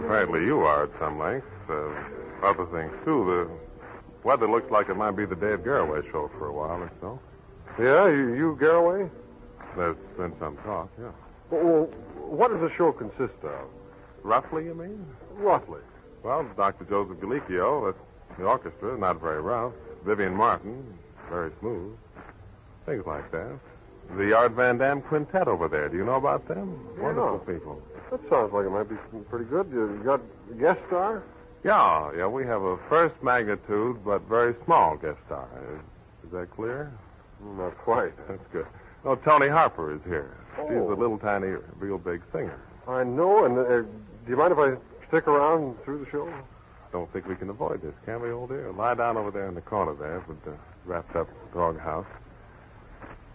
Apparently you are at some length. Other things, too. The weather looks like it might be the Dave Garroway Show for a while or so.
Yeah, you Garroway?
There's been some talk, yeah.
Well, what does the show consist of?
Roughly, you mean?
Roughly.
Well, Dr. Joseph Galicchio, that's the orchestra, not very rough. Vivian Martin, very smooth. Things like that. The Art Van Dam Quintet over there. Do you know about them?
Yeah.
Wonderful people.
That sounds like it might be pretty good. You got a guest star?
Yeah, we have a first magnitude but very small guest star. Is that clear?
Not quite.
That's good. Oh, Tony Harper is here.
Oh.
She's a little tiny, real big singer.
I know, and do you mind if I stick around through the show?
Don't think we can avoid this, can we, old dear? Lie down over there in the corner there with the wrapped up doghouse.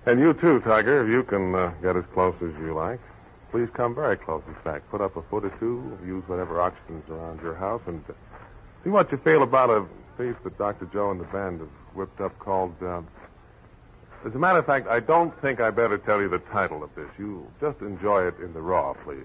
And you too, Tiger, if you can get as close as you like. Please come very close, in fact. Put up a foot or two, use whatever oxygen's around your house, and see what you feel about a piece that Dr. Joe and the band have whipped up called... As a matter of fact, I don't think I better tell you the title of this. You just enjoy it in the raw, please.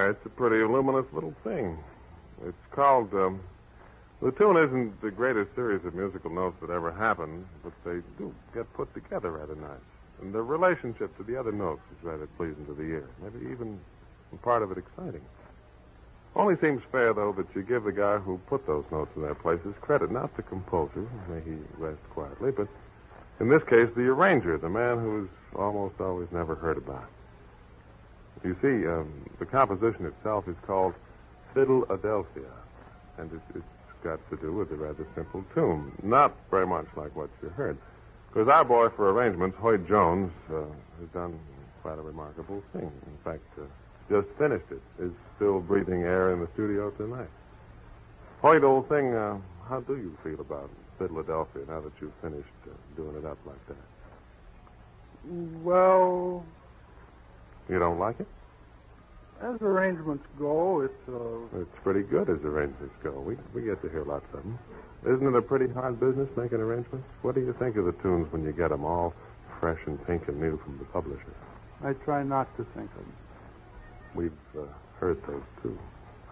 It's a pretty luminous little thing. It's called, the tune isn't the greatest series of musical notes that ever happened, but they do get put together rather nice. And the relationship to the other notes is rather pleasing to the ear. Maybe even part of it exciting. Only seems fair, though, that you give the guy who put those notes in their places credit, not the composer, may he rest quietly, but In this case, the arranger, the man who is almost always never heard about. You see, the composition itself is called Fiddle-a-delphia, and it's got to do with a rather simple tune, not very much like what you heard. Because our boy for arrangements, Hoyt Jones, has done quite a remarkable thing. In fact, just finished it. Is still breathing air in the studio tonight. Hoyt, old thing, how do you feel about Fiddle-a-delphia now that you've finished doing it up like that?
Well,
you don't like it?
As arrangements go, it's
pretty good as arrangements go. We get to hear lots of them. Isn't it a pretty hard business making arrangements? What do you think of the tunes when you get them all fresh and pink and new from the publisher?
I try not to think of them.
We've heard those, too.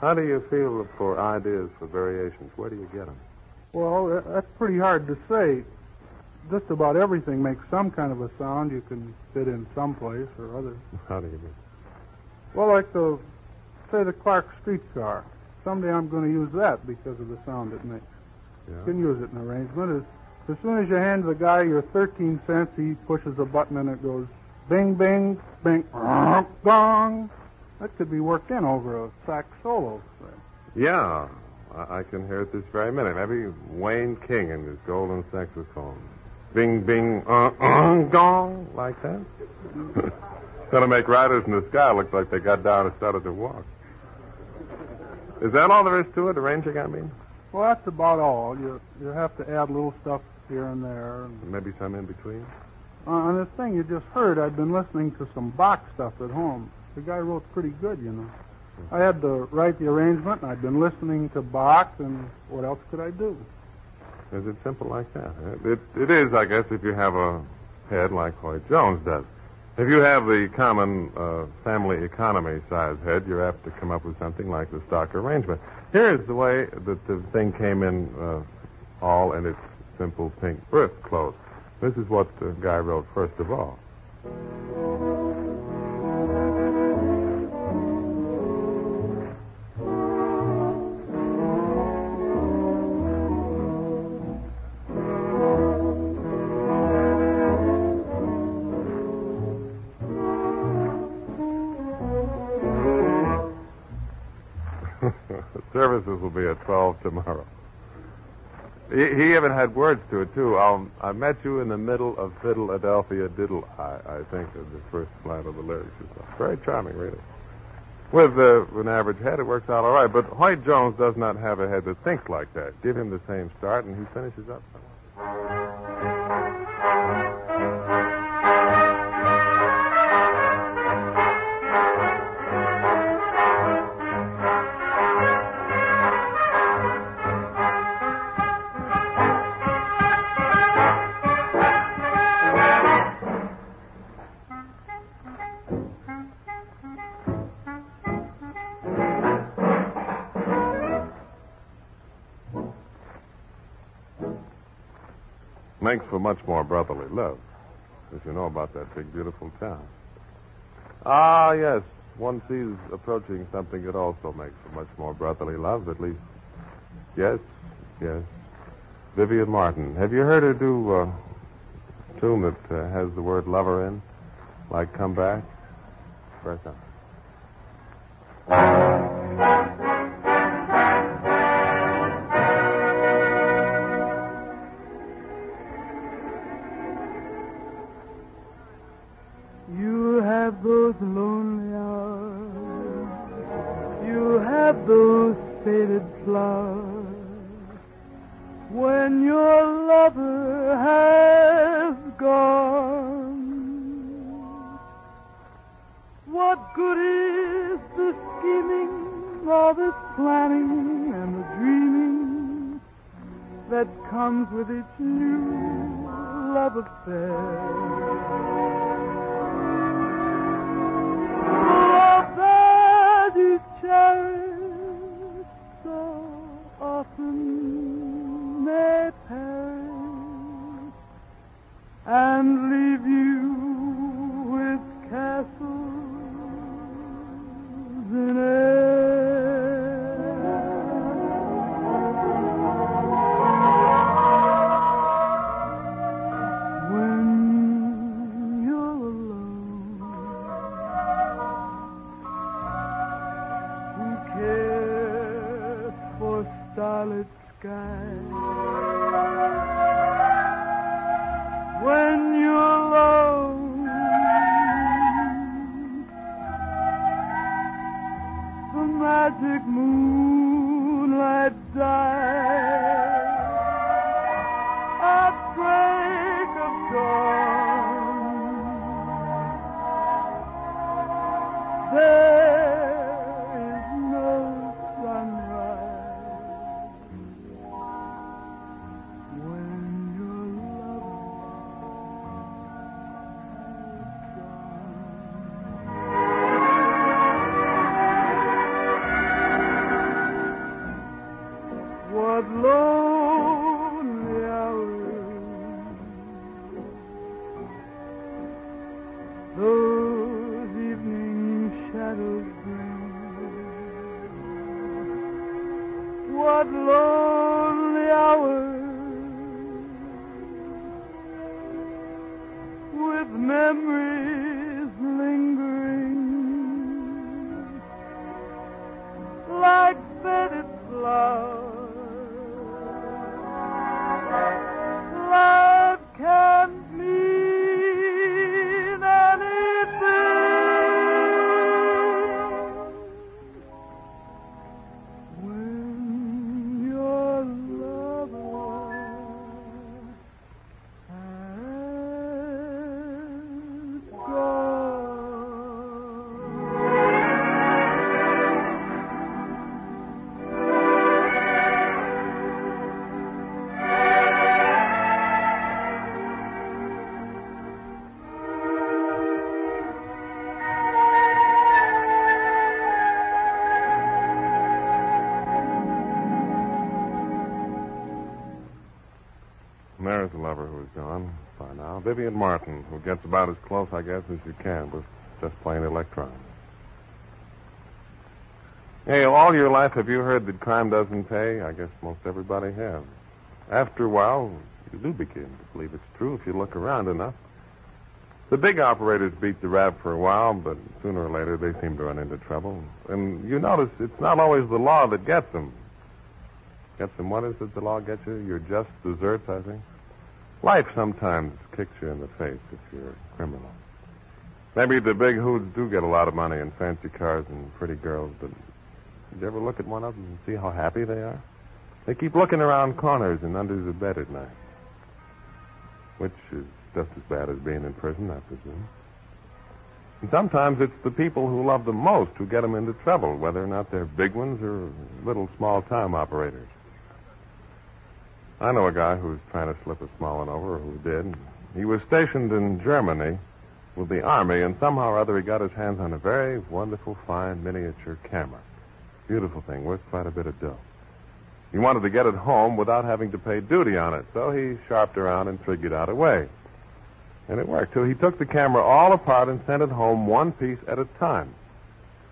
How do you feel for ideas for variations? Where do you get them?
Well, that's pretty hard to say. Just about everything makes some kind of a sound you can fit in someplace or other.
How do you mean?
Well, like the Clark streetcar. Someday I'm going to use that because of the sound it makes.
Yeah.
You can use it in arrangement. As soon as you hand the guy your 13 cents, he pushes a button and it goes bing, bing, bing, gong. That could be worked in over a sax solo.
Yeah, I can hear it this very minute. Maybe Wayne King and his golden saxophone. Bing, bing, gong, like that. It's going to make Riders in the Sky look like they got down and started to walk. Is that all there is to it, arranging, I mean?
Well, that's about all. You have to add little stuff here and there.
And maybe some in between?
On this thing you just heard, I've been listening to some Bach stuff at home. The guy wrote pretty good, you know. I had to write the arrangement, and I'd been listening to Bach, and what else could I do?
Is it simple like that? It is, I guess, if you have a head like Hoyt Jones does. If you have the common family economy size head, you're apt to come up with something like the stock arrangement. Here's the way that the thing came in all in its simple pink birth clothes. This is what the guy wrote first of all. Services will be at 12 tomorrow. He even had words to it, too. I met you in the middle of Fiddle-a-delphia diddle, I think, is the first line of the lyrics. Very charming, really. With an average head, it works out all right. But Hoyt Jones does not have a head that thinks like that. Give him the same start, and he finishes up. Makes for much more brotherly love, as you know about that big, beautiful town. Ah, yes, one sees approaching something that also makes for much more brotherly love, at least. Yes. Vivian Martin. Have you heard her do a tune that has the word lover in, like Come Back? First time.
Those lonely hours, you have those faded flowers, when your lover has gone. What good is the scheming, all the planning and the dreaming that comes with each new love affair? Cherish so often may perish and leave you with castles in air. When
starlit sky. When you're alone, the magic moonlight dies at break of dawn. There is no sunrise when your love what lonely hours those evening shadows bring. What lonely hours with memories lingering like faded flowers. Love can't mean anything when your lover has
And there's the lover who is gone by now. Vivian Martin, who gets about as close, I guess, as you can with just plain electrons. Hey, all your life, have you heard that crime doesn't pay? I guess most everybody has. After a while, you do begin to believe it's true if you look around enough. The big operators beat the rap for a while, but sooner or later they seem to run into trouble. And you notice it's not always the law that gets them. Gets them, what is it the law gets you? Your just deserts, I think. Life sometimes kicks you in the face if you're a criminal. Maybe the big hoods do get a lot of money and fancy cars and pretty girls, but did you ever look at one of them and see how happy they are? They keep looking around corners and under the bed at night. Which is just as bad as being in prison, I presume. And sometimes it's the people who love them most who get them into trouble, whether or not they're big ones or little small-time operators. I know a guy who's trying to slip a small one over, or who did. He was stationed in Germany with the Army, and somehow or other he got his hands on a very wonderful, fine miniature camera. Beautiful thing, worth quite a bit of dough. He wanted to get it home without having to pay duty on it, so he sharped around and figured out a way. And it worked, too. He took the camera all apart and sent it home one piece at a time.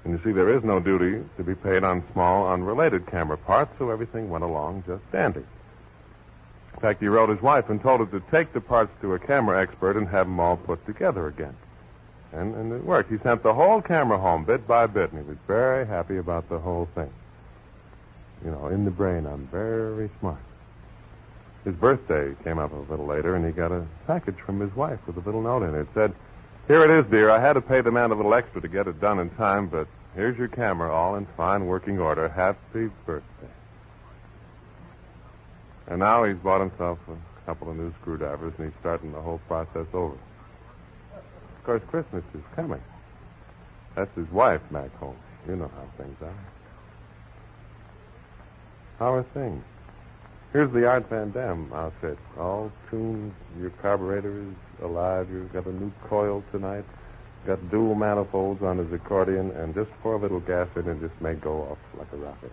And you see, there is no duty to be paid on small, unrelated camera parts, so everything went along just dandy. In fact, he wrote his wife and told her to take the parts to a camera expert and have them all put together again. And it worked. He sent the whole camera home, bit by bit, and he was very happy about the whole thing. You know, in the brain, I'm very smart. His birthday came up a little later, and he got a package from his wife with a little note in it. It said, "Here it is, dear. I had to pay the man a little extra to get it done in time, but here's your camera, all in fine working order. Happy birthday." And now he's bought himself a couple of new screwdrivers, and he's starting the whole process over. Of course, Christmas is coming. That's his wife, Mac Holmes. You know how things are. How are things? Here's the Art Van Dam outfit. All tuned. Your carburetor is alive. You've got a new coil tonight. Got dual manifolds on his accordion, and just pour a little gas in and just may go off like a rocket.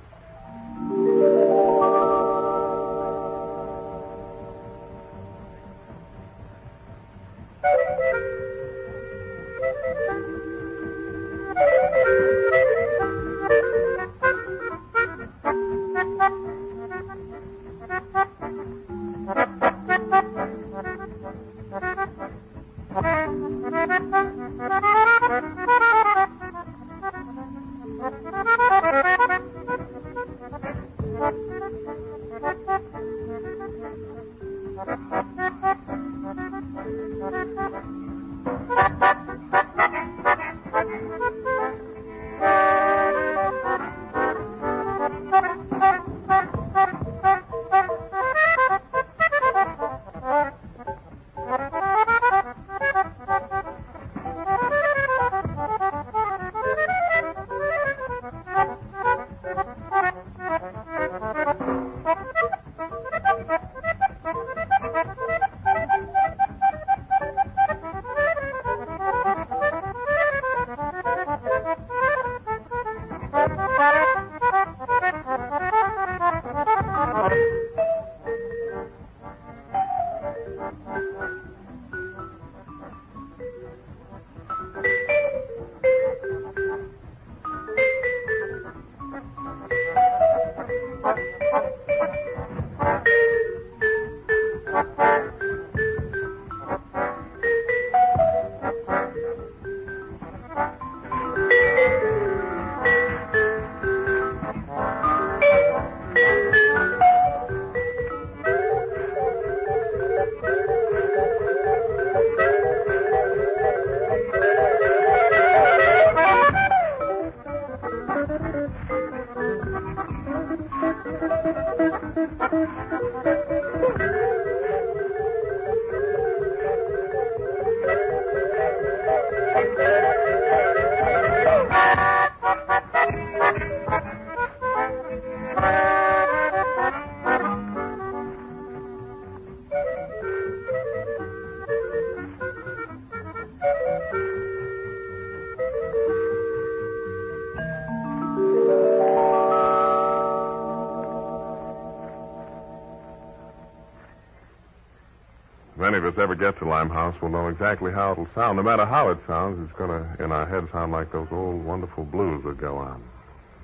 of us ever get to Limehouse will know exactly how it'll sound. No matter how it sounds, it's going to, in our heads, sound like those old wonderful blues that go on.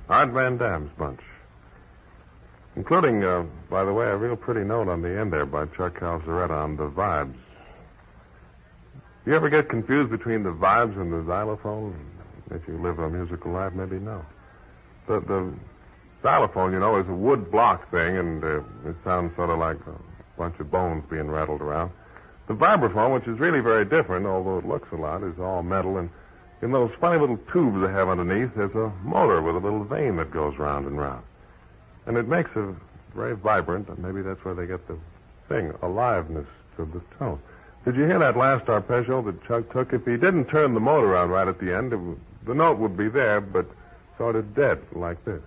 Art Van Dam's bunch. Including, by the way, a real pretty note on the end there by Chuck Calzaretta on the vibes. You ever get confused between the vibes and the xylophone? If you live a musical life, maybe no. The xylophone, you know, is a wood block thing, and it sounds sort of like a bunch of bones being rattled around. The vibraphone, which is really very different, although it looks a lot, is all metal, and in those funny little tubes they have underneath, there's a motor with a little vane that goes round and round. And it makes a very vibrant, and maybe that's where they get the thing, aliveness to the tone. Did you hear that last arpeggio that Chuck took? If he didn't turn the motor on right at the end, the note would be there, but sort of dead, like this.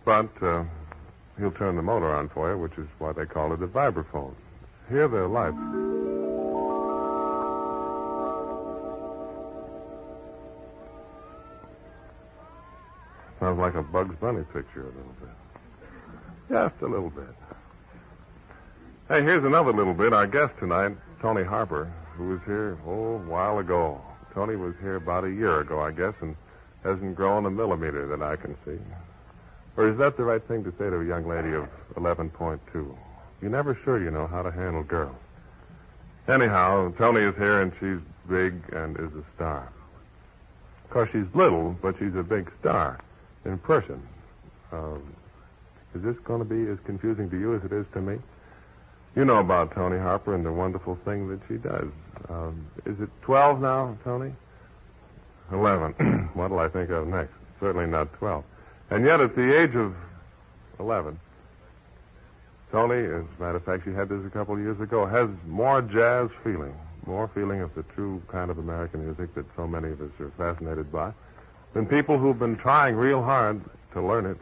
But he'll turn the motor on for you, which is why they call it a vibraphone. Hear the lights. Sounds like a Bugs Bunny picture a little bit. Just a little bit. Hey, here's another little bit. Our guest tonight, Tony Harper, who was here, a while ago. Tony was here about a year ago, I guess, and hasn't grown a millimeter that I can see. Or is that the right thing to say to a young lady of 11.2? You're never sure, you know, how to handle girls. Anyhow, Tony is here, and she's big and is a star. Of course, she's little, but she's a big star. In person. Is this going to be as confusing to you as it is to me? You know about Tony Harper and the wonderful thing that she does. Is it 12 now, Tony? 11. What'll I think of next? Certainly not 12. And yet, at the age of 11, Tony, as a matter of fact, she had this a couple of years ago, has more jazz feeling, more feeling of the true kind of American music that so many of us are fascinated by, than people who've been trying real hard to learn it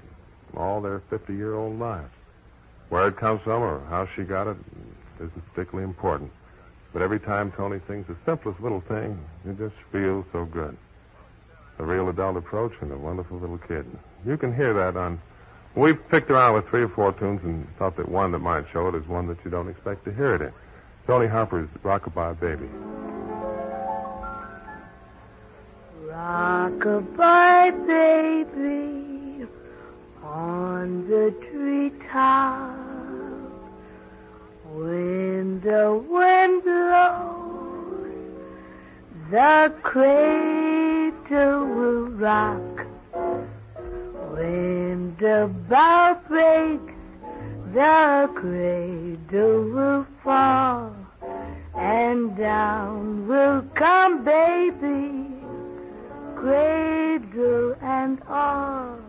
all their 50-year-old lives. Where it comes from or how she got it isn't particularly important. But every time Tony sings the simplest little thing, it just feels so good. A real adult approach and a wonderful little kid. You can hear that on... We've picked around with 3 or 4 tunes and thought that one that might show it is one that you don't expect to hear it in. Tony Harper's Rockabye Baby.
Rockabye baby on the treetop. When the wind blows, the cradle will rock. When the bough breaks, the cradle will fall, and down will come baby, cradle and all.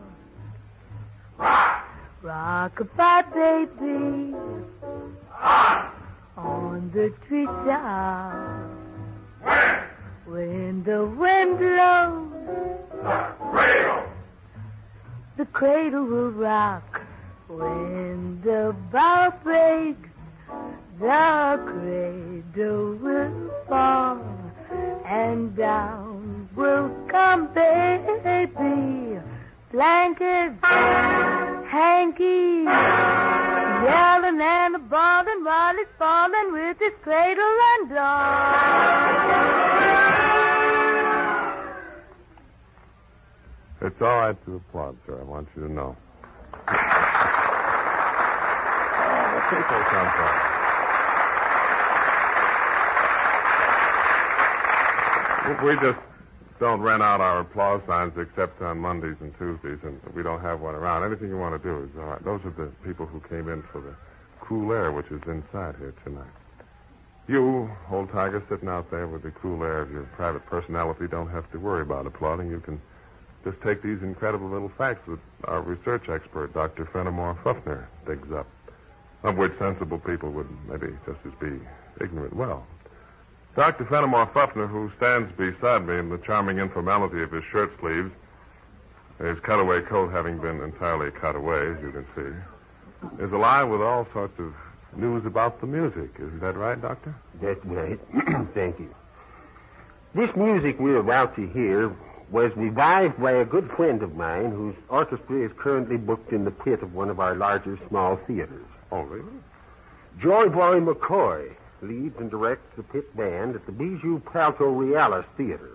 Rockabye baby on the treetop. When the wind blows, the cradle will rock. When the bough breaks, the cradle will fall, and down will come baby, blankets, hankies, yelling and a bawling while he's falling with his cradle and all.
It's all right to applaud, sir. I want you to know. Let's take those sound for We just don't rent out our applause signs except on Mondays and Tuesdays, and we don't have one around. Anything you want to do is all right. Those are the people who came in for the cool air, which is inside here tonight. You, old tiger, sitting out there with the cool air of your private personality, don't have to worry about applauding. You can just take these incredible little facts that our research expert, Dr. Fenimore Fuffner, digs up, of which sensible people would maybe just as be ignorant. Well, Dr. Fenimore Fuffner, who stands beside me in the charming informality of his shirt sleeves, his cutaway coat having been entirely cut away, as you can see, is alive with all sorts of news about the music. Isn't that right, Doctor?
That's right. Thank you. This music we're about to hear was revived by a good friend of mine whose orchestra is currently booked in the pit of one of our larger small theaters.
Oh, really?
Joy Boy McCoy leads and directs the pit band at the Bijou Palto Realis Theater.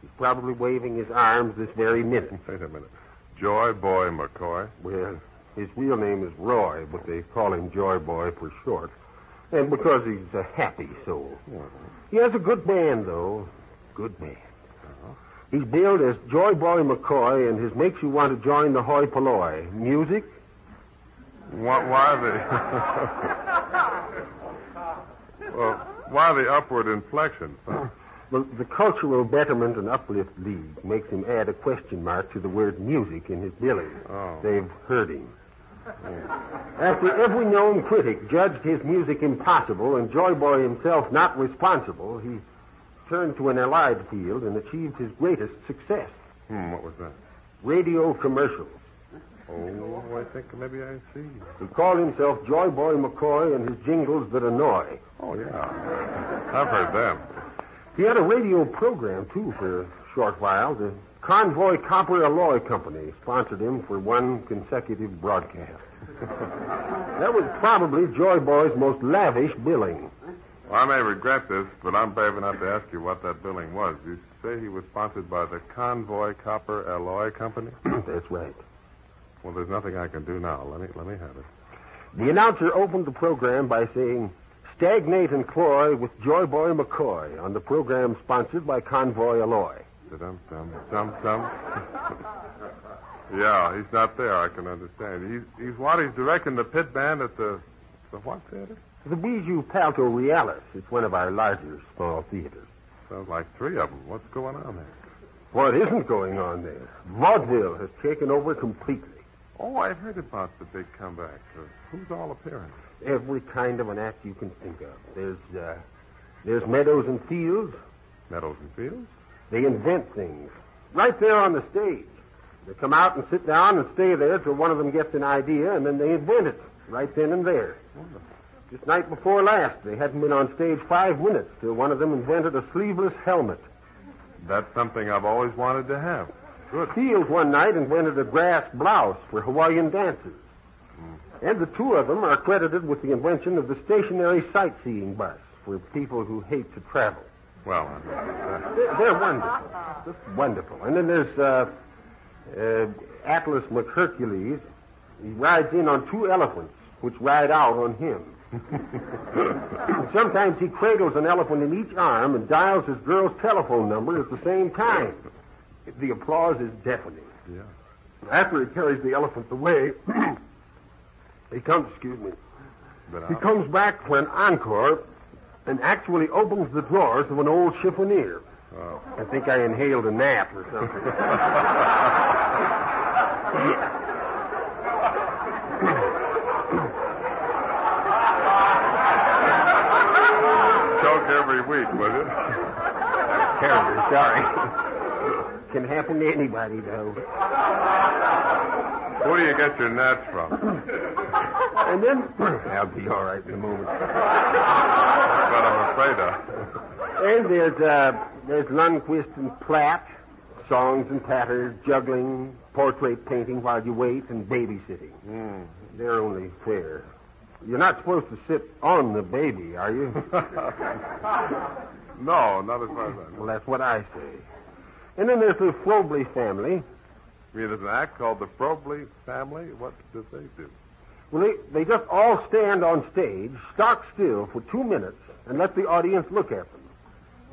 He's probably waving his arms this very minute.
Wait a minute. Joy Boy McCoy?
Well, his real name is Roy, but they call him Joy Boy for short. And because he's a happy soul. He has a good band, though. Good band. He's billed as Joy Boy McCoy, and his makes you want to join the hoi polloi. Music?
Why the upward inflection?
Well, the Cultural Betterment and Uplift League makes him add a question mark to the word music in his billing.
Oh.
They've heard him. After every known critic judged his music impossible and Joy Boy himself not responsible, he turned to an allied field and achieved his greatest success.
What was that?
Radio commercials.
Oh, I think maybe I see.
He called himself Joy Boy McCoy and his jingles that annoy.
Oh, yeah. I've heard them.
He had a radio program, too, for a short while. The Convoy Copper Alloy Company sponsored him for one consecutive broadcast. That was probably Joy Boy's most lavish billing.
Well, I may regret this, but I'm brave enough to ask you what that billing was. You say he was sponsored by the Convoy Copper Alloy Company?
That's right.
Well, there's nothing I can do now. Let me have it.
The announcer opened the program by saying, "Stagnate and cloy with Joy Boy McCoy on the program sponsored by Convoy Alloy."
Dum-dum-dum-dum. Yeah, he's not there, I can understand. He's directing the pit band at the what theater?
The Bijou Palto Realis. It's one of our larger small theaters.
Sounds like three of them. What's going on there?
What isn't going on there? Vaudeville has taken over completely.
Oh, I've heard about the big comeback. Who's all appearing?
Every kind of an act you can think of. There's Meadows and Fields.
Meadows and Fields?
They invent things. Right there on the stage. They come out and sit down and stay there till one of them gets an idea, and then they invent it. Right then and there.
Wonderful.
Just night before last, they hadn't been on stage 5 minutes till one of them invented a sleeveless helmet.
That's something I've always wanted to have. Good.
Fields one night invented a grass blouse for Hawaiian dances. And the two of them are credited with the invention of the stationary sightseeing bus for people who hate to travel.
Well,
they're wonderful. Just wonderful. And then there's Atlas McHercules. He rides in on 2 elephants, which ride out on him. Sometimes he cradles an elephant in each arm and dials his girl's telephone number at the same time. The applause is deafening.
Yeah.
After he carries the elephant away, he comes back for an encore and actually opens the drawers of an old chiffonier.
Oh.
I think I inhaled a gnat or something.
Joke every week, will you?
Terribly sorry. Can happen to anybody, though.
Where do you get your gnats from?
And then, I'll be all right in a moment.
That's what I'm afraid of.
And there's Lundquist and Platt, songs and patters, juggling, portrait painting while you wait, and babysitting. They're only fair. You're not supposed to sit on the baby, are you?
No, not as far as I know.
Well, that's what I say. And then there's the Frobley family.
You mean there's an act called the Frobley family? What do they do?
Well, they just all stand on stage, stock still for 2 minutes, and let the audience look at them.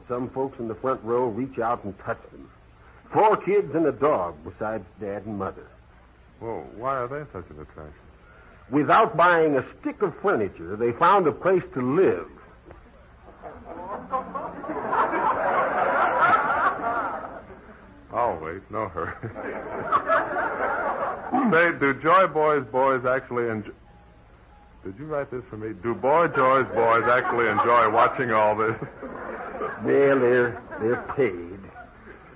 Some folks in the front row reach out and touch them. 4 kids and a dog besides Dad and Mother.
Well, why are they such an attraction?
Without buying a stick of furniture, they found a place to live.
I'll wait. No hurry. Say, do Joy Boy's boys actually enjoy... Did you write this for me? Do Joy's boys actually enjoy watching all this?
Well, they're paid.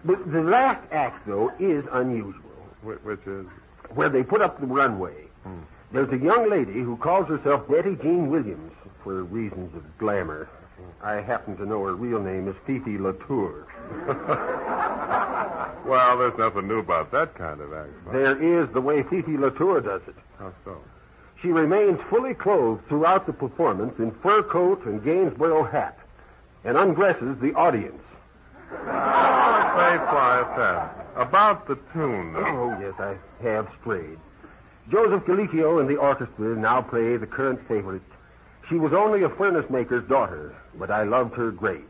But the last act, though, is unusual.
Which is?
Where they put up the runway. There's a young lady who calls herself Betty Jean Williams for reasons of glamour. I happen to know her real name is Fifi Latour.
Well, there's nothing new about that kind of accent.
There is the way Fifi Latour does it.
How so?
She remains fully clothed throughout the performance in fur coat and Gainsborough hat and undresses the audience.
Say, Fly, about the tune, though.
Oh, yes, I have strayed. Joseph Galicchio and the orchestra now play the current favorite. She was only a furnace maker's daughter, but I loved her great.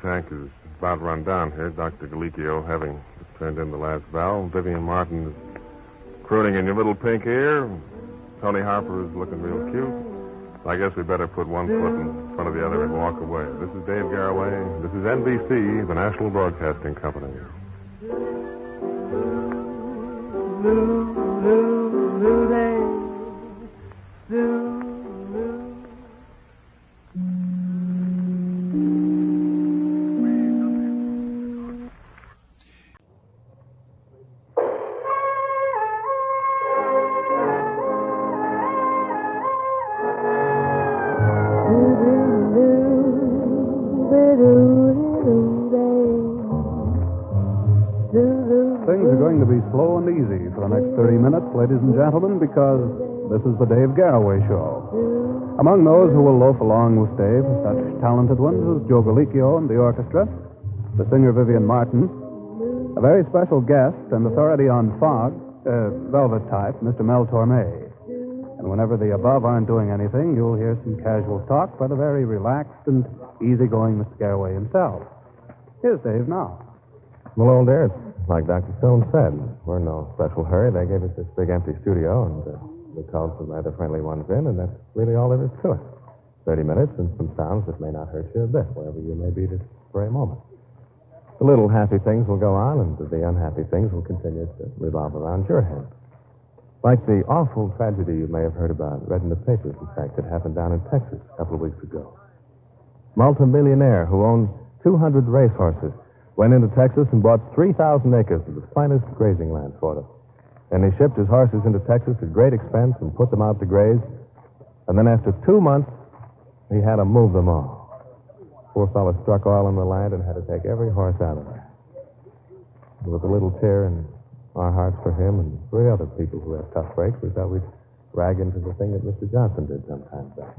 Tank is about run down here. Dr. Galicchio having turned in the last valve. Vivian Martin is crooning in your little pink ear. Tony Harper is looking real cute. I guess we better put one foot in front of the other and walk away. This is Dave Garroway. This is NBC, the National Broadcasting Company.
Ladies and gentlemen, because this is the Dave Garroway Show. Among those who will loaf along with Dave are such talented ones as Joe Galicchio and the orchestra, the singer Vivian Martin, a very special guest and authority on velvet type, Mr. Mel Torme. And whenever the above aren't doing anything, you'll hear some casual talk by the very relaxed and easygoing Mr. Garroway himself. Here's Dave now.
Well, old dear, it's
like Dr. Stone said, we're in no special hurry. They gave us this big empty studio, and we called some rather friendly ones in, and that's really all there is to it. 30 minutes and some sounds that may not hurt you a bit, wherever you may be this very moment. The little happy things will go on, and the unhappy things will continue to revolve around your head. Like the awful tragedy you may have heard about, read in the papers, in fact, that happened down in Texas a couple of weeks ago. Multimillionaire who owned 200 racehorses went into Texas and bought 3,000 acres of the finest grazing land for them. And he shipped his horses into Texas at great expense and put them out to graze. And then after 2 months, he had to move them all. Poor fellow struck oil on the land and had to take every horse out of there. With a little tear in our hearts for him and 3 other people who have tough breaks, we thought we'd drag into the thing that Mr. Johnson did some time back.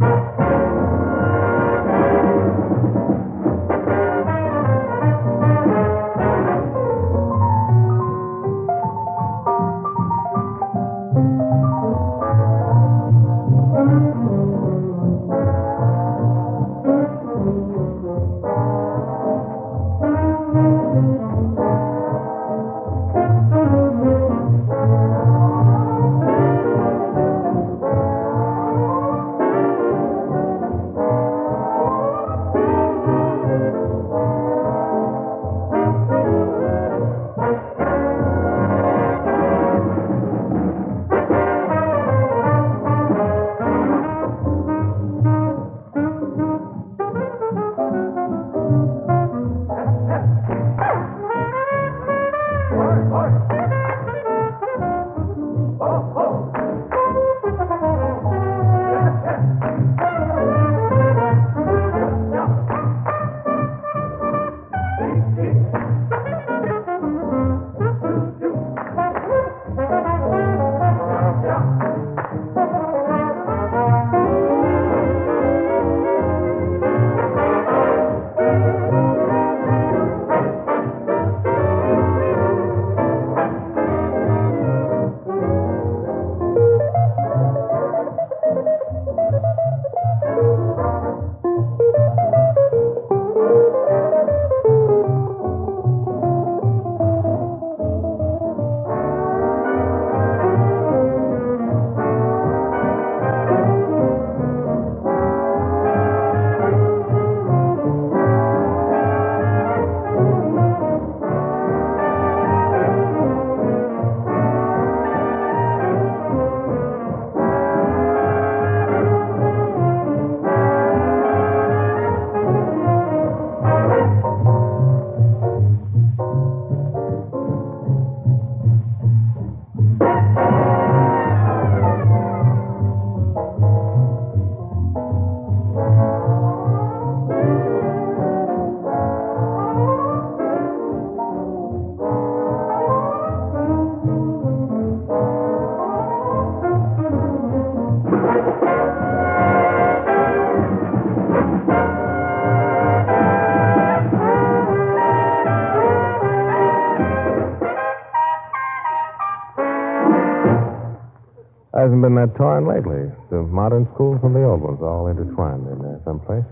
Hasn't been that torn lately. The modern schools and the old ones all intertwined in there someplace.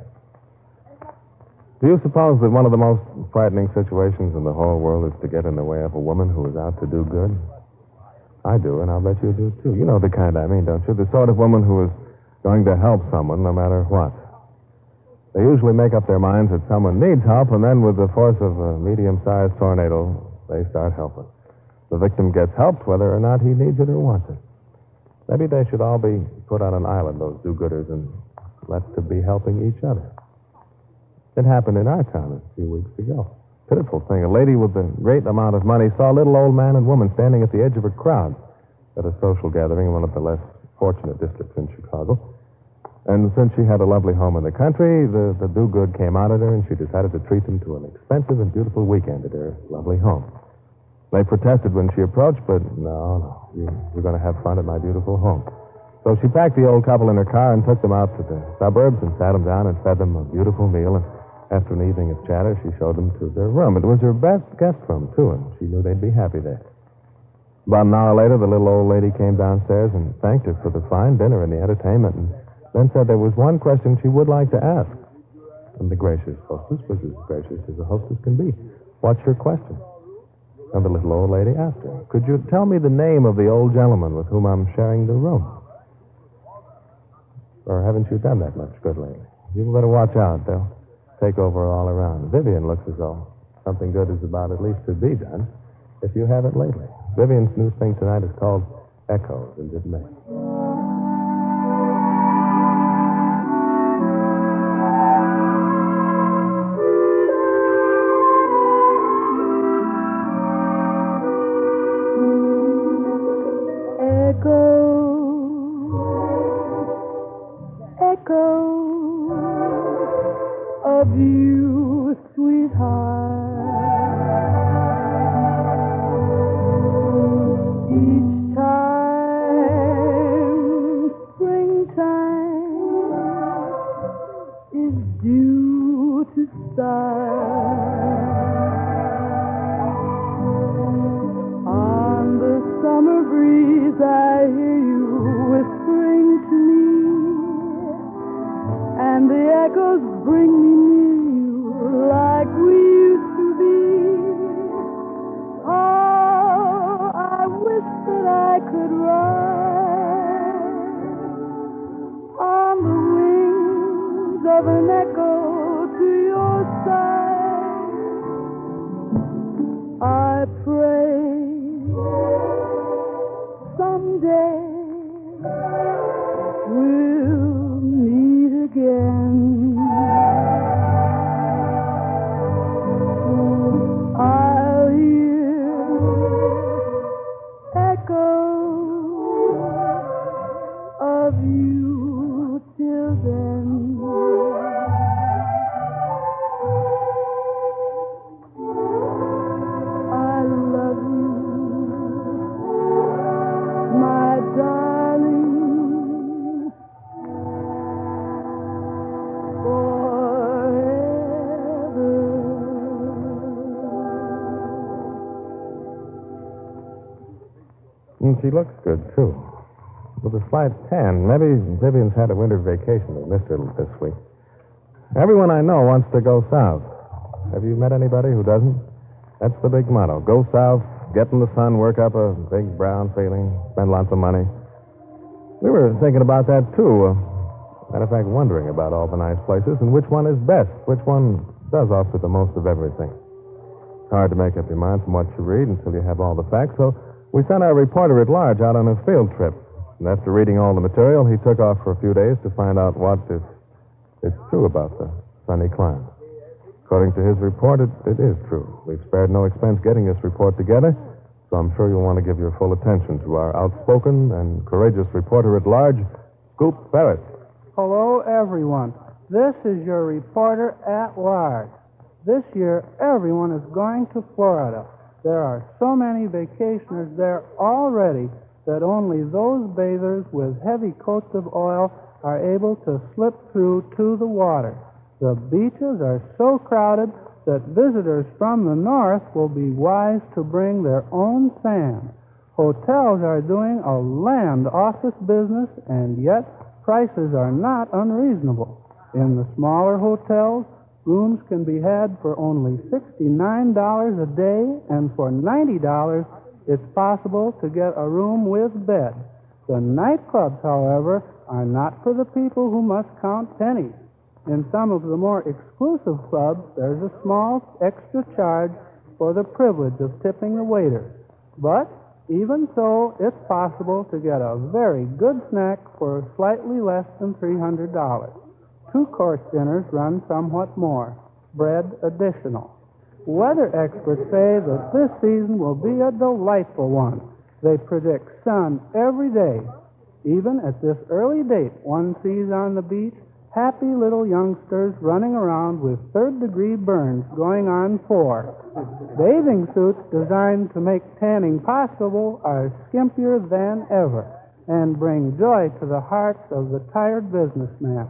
Do you suppose that one of the most frightening situations in the whole world is to get in the way of a woman who is out to do good? I do, and I'll bet you do, too. You know the kind I mean, don't you? The sort of woman who is going to help someone no matter what. They usually make up their minds that someone needs help, and then with the force of a medium-sized tornado, they start helping. The victim gets helped whether or not he needs it or wants it. Maybe they should all be put on an island, those do-gooders, and left to be helping each other. It happened in our town a few weeks ago. Pitiful thing. A lady with a great amount of money saw a little old man and woman standing at the edge of a crowd at a social gathering in one of the less fortunate districts in Chicago. And since she had a lovely home in the country, the do-good came out at her, and she decided to treat them to an expensive and beautiful weekend at her lovely home. They protested when she approached, but no, you're going to have fun at my beautiful home. So she packed the old couple in her car and took them out to the suburbs and sat them down and fed them a beautiful meal. And after an evening of chatter, she showed them to their room. It was her best guest room, too, and she knew they'd be happy there. About an hour later, the little old lady came downstairs and thanked her for the fine dinner and the entertainment, and then said there was one question she would like to ask. And the gracious hostess was as gracious as a hostess can be. What's your question?
And the little old lady asked her, "Could you tell me the name of the old gentleman with whom I'm sharing the room?" Or haven't you done that much good lately? You better watch out. They'll take over all around. Vivian looks as though something good is about at least to be done, if you haven't lately. Vivian's new thing tonight is called Echoes, and it may.
Of you, sweetheart. Each time springtime is due to start, on the summer breeze I hear you whispering to me, and the echoes bring me near you like we used to be. Oh, I wish that I could ride on the wings of an echo to your side. I pray someday we'll meet again. I'll hear echoes of you till then. I love you, my darling.
She looks good, too. With a slight tan. Maybe Vivian's had a winter vacation. They missed her this week. Everyone I know wants to go south. Have you met anybody who doesn't? That's the big motto. Go south, get in the sun, work up a big brown feeling, spend lots of money. We were thinking about that, too. Matter of fact, wondering about all the nice places and which one is best, which one does offer the most of everything. It's hard to make up your mind from what you read until you have all the facts, so we sent our reporter at large out on a field trip. And after reading all the material, he took off for a few days to find out what is true about the sunny climate. According to his report, it is true. We've spared no expense getting this report together, so I'm sure you'll want to give your full attention to our outspoken and courageous reporter at large, Scoop Ferris.
Hello, everyone. This is your reporter at large. This year, everyone is going to Florida. There are so many vacationers there already that only those bathers with heavy coats of oil are able to slip through to the water. The beaches are so crowded that visitors from the north will be wise to bring their own sand. Hotels are doing a land office business, and yet prices are not unreasonable. In the smaller hotels, rooms can be had for only $69 a day, and for $90, it's possible to get a room with bed. The nightclubs, however, are not for the people who must count pennies. In some of the more exclusive clubs, there's a small extra charge for the privilege of tipping the waiters. But even so, it's possible to get a very good snack for slightly less than $300. Two-course dinners run somewhat more, bread additional. Weather experts say that this season will be a delightful one. They predict sun every day. Even at this early date, one sees on the beach happy little youngsters running around with third-degree burns going on 4. Bathing suits designed to make tanning possible are skimpier than ever and bring joy to the hearts of the tired businessman.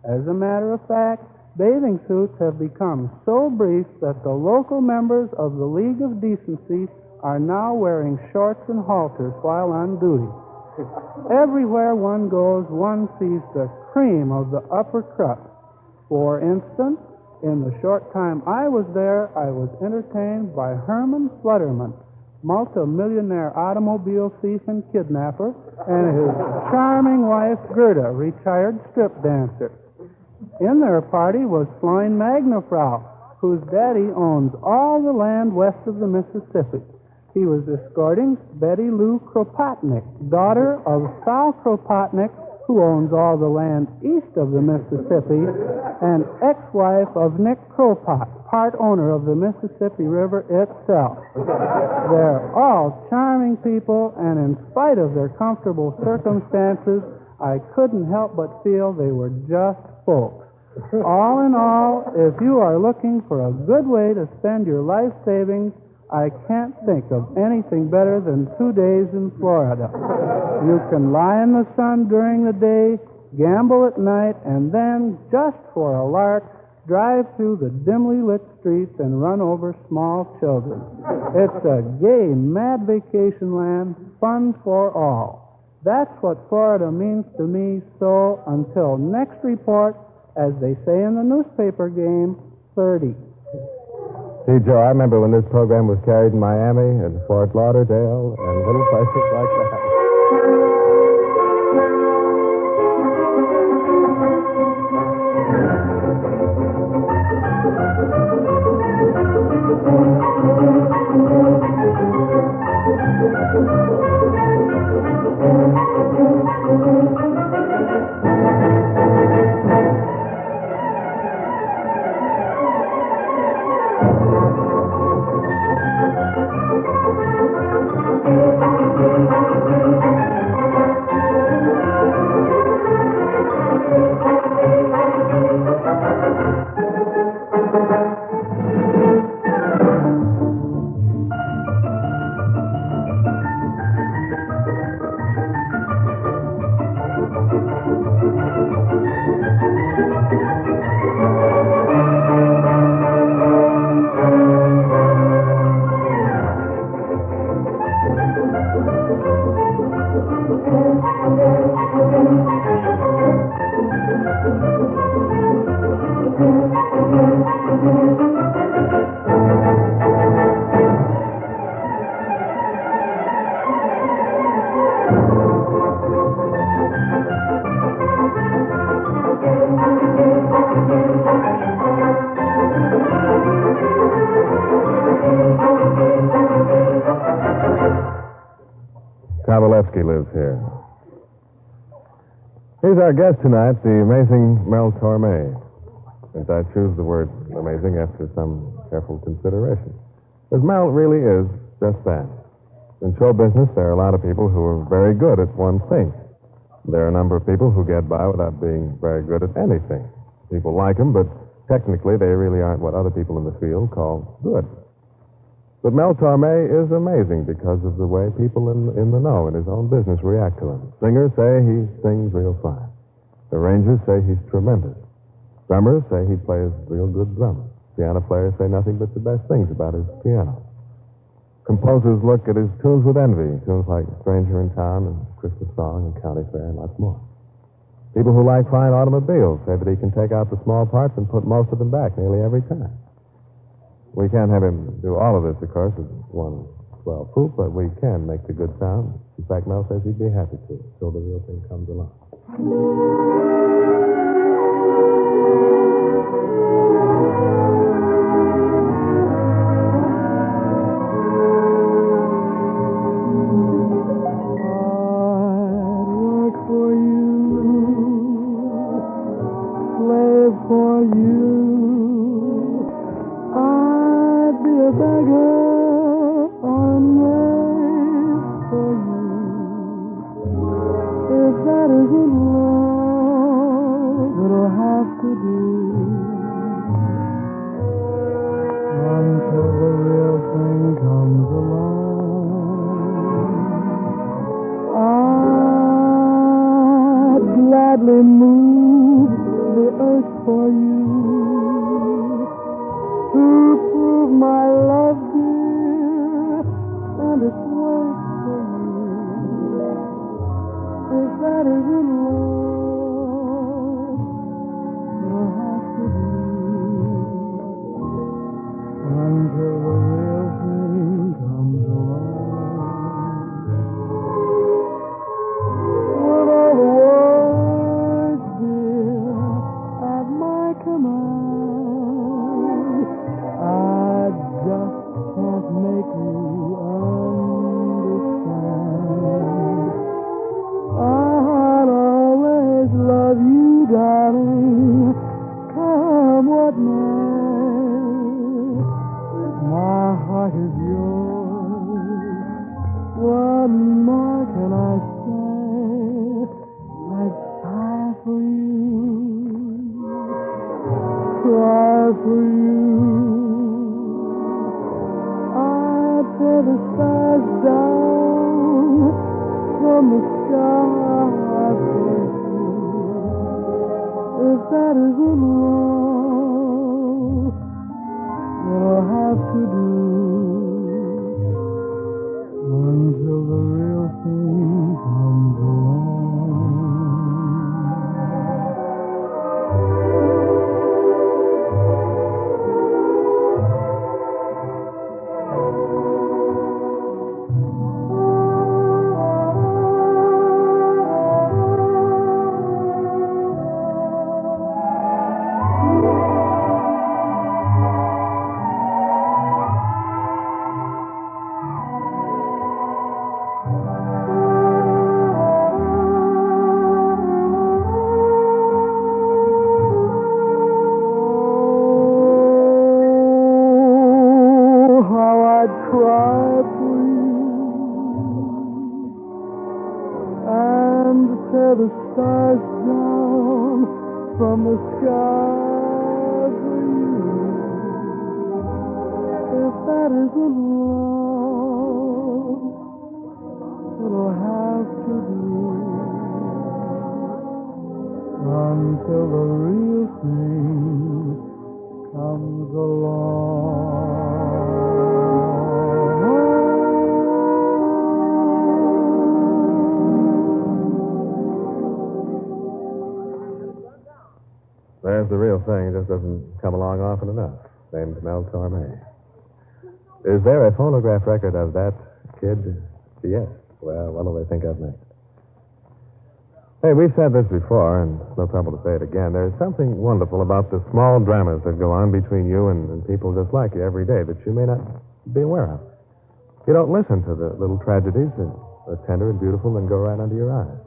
As a matter of fact, bathing suits have become so brief that the local members of the League of Decency are now wearing shorts and halters while on duty. Everywhere one goes, one sees the cream of the upper crust. For instance, In the short time I was there, I was entertained by Herman Flutterman, multi-millionaire automobile thief and kidnapper, and his charming wife, Gerda, retired strip dancer. In their party was Floyd Magnafrau, whose daddy owns all the land west of the Mississippi. He was escorting Betty Lou Kropotnik, daughter of Sal Kropotnik, who owns all the land east of the Mississippi, and ex-wife of Nick Kropot, part owner of the Mississippi River itself. They're all charming people, and in spite of their comfortable circumstances, I couldn't help but feel they were just folks. All in all, if you are looking for a good way to spend your life savings, I can't think of anything better than 2 days in Florida. You can lie in the sun during the day, gamble at night, and then, just for a lark, drive through the dimly lit streets and run over small children. It's a gay, mad vacation land, fun for all. That's what Florida means to me, so until next report, as they say in the newspaper game, 30.
See, Joe, I remember when this program was carried in Miami and Fort Lauderdale and little places like that. Kavalevsky lives here. He's our guest tonight, the amazing Mel Torme. And I choose the word amazing after some careful consideration. Because Mel really is just that. In show business, there are a lot of people who are very good at one thing. There are a number of people who get by without being very good at anything. People like them, but technically they really aren't what other people in the field call good. But Mel Torme is amazing because of the way people in the know in his own business react to him. Singers say he sings real fine. Arrangers say he's tremendous. Drummers say he plays real good drums. Piano players say nothing but the best things about his piano. Composers look at his tunes with envy, tunes like Stranger in Town and Christmas Song and County Fair and lots more. People who like fine automobiles say that he can take out the small parts and put most of them back nearly every time. We can't have him do all of this, of course, with one swell poop, but we can make the good sound. In fact, Mel says he'd be happy to, till the real thing comes along.
for you. I'd tear the stars down from the sky for you. If that isn't wrong, what I'll have to do until the real thing comes along. The stars down from the sky for you. If that isn't wrong, what I'll have to do until the real thing comes along.
There's the real thing. It just doesn't come along often enough. Named Mel Torme. Is there a phonograph record of that kid? Yes. Well, what'll they think of next? Hey, we've said this before, and it's no trouble to say it again. There's something wonderful about the small dramas that go on between you and people just like you every day that you may not be aware of. You don't listen to the little tragedies that are tender and beautiful and go right under your eyes.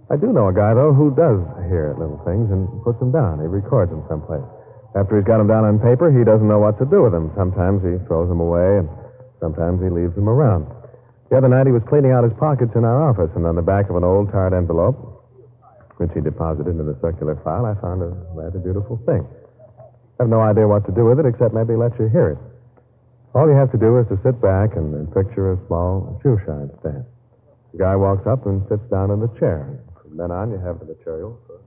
I do know a guy, though, who does hear little things and puts them down. He records them someplace. After he's got them down on paper, he doesn't know what to do with them. Sometimes he throws them away, and sometimes he leaves them around. The other night, he was cleaning out his pockets in our office, and on the back of an old tarred envelope, which he deposited in the circular file, I found a rather beautiful thing. I have no idea what to do with it, except maybe let you hear it. All you have to do is to sit back and picture a small shoe shine stand. The guy walks up and sits down in the chair. From then on, you have the material for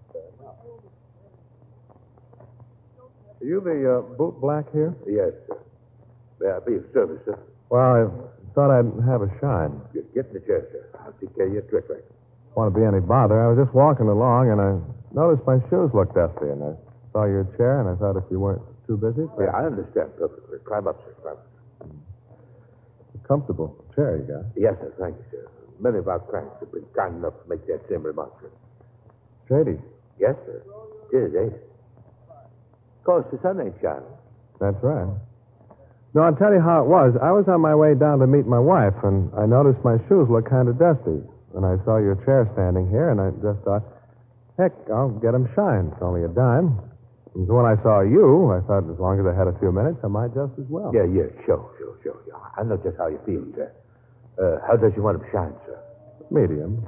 Are you the boot black here?
Yes, sir. May I be of service, sir?
Well, I thought I'd have a shine.
Get in the chair, sir. I'll take care of your trick right.
Want to be any bother. I was just walking along, and I noticed my shoes looked dusty, and I saw your chair, and I thought if you weren't too busy...
Yeah, I understand perfectly. Climb up, sir. Climb up.
A comfortable chair you got.
Yes, sir. Thank you, sir. Many of our clients have been kind enough to make that same remark, sir.
Shady.
Yes, sir. It is, ain't it? Of course, the sun ain't shining.
That's right. No, I'll tell you how it was. I was on my way down to meet my wife, and I noticed my shoes looked kind of dusty. And I saw your chair standing here, and I just thought, heck, I'll get them shined. It's only a dime. And so when I saw you, I thought as long as I had a few minutes, I might just as well.
Yeah, sure. Yeah, I know just how you feel, sir. How does you want them shined, sir?
Medium.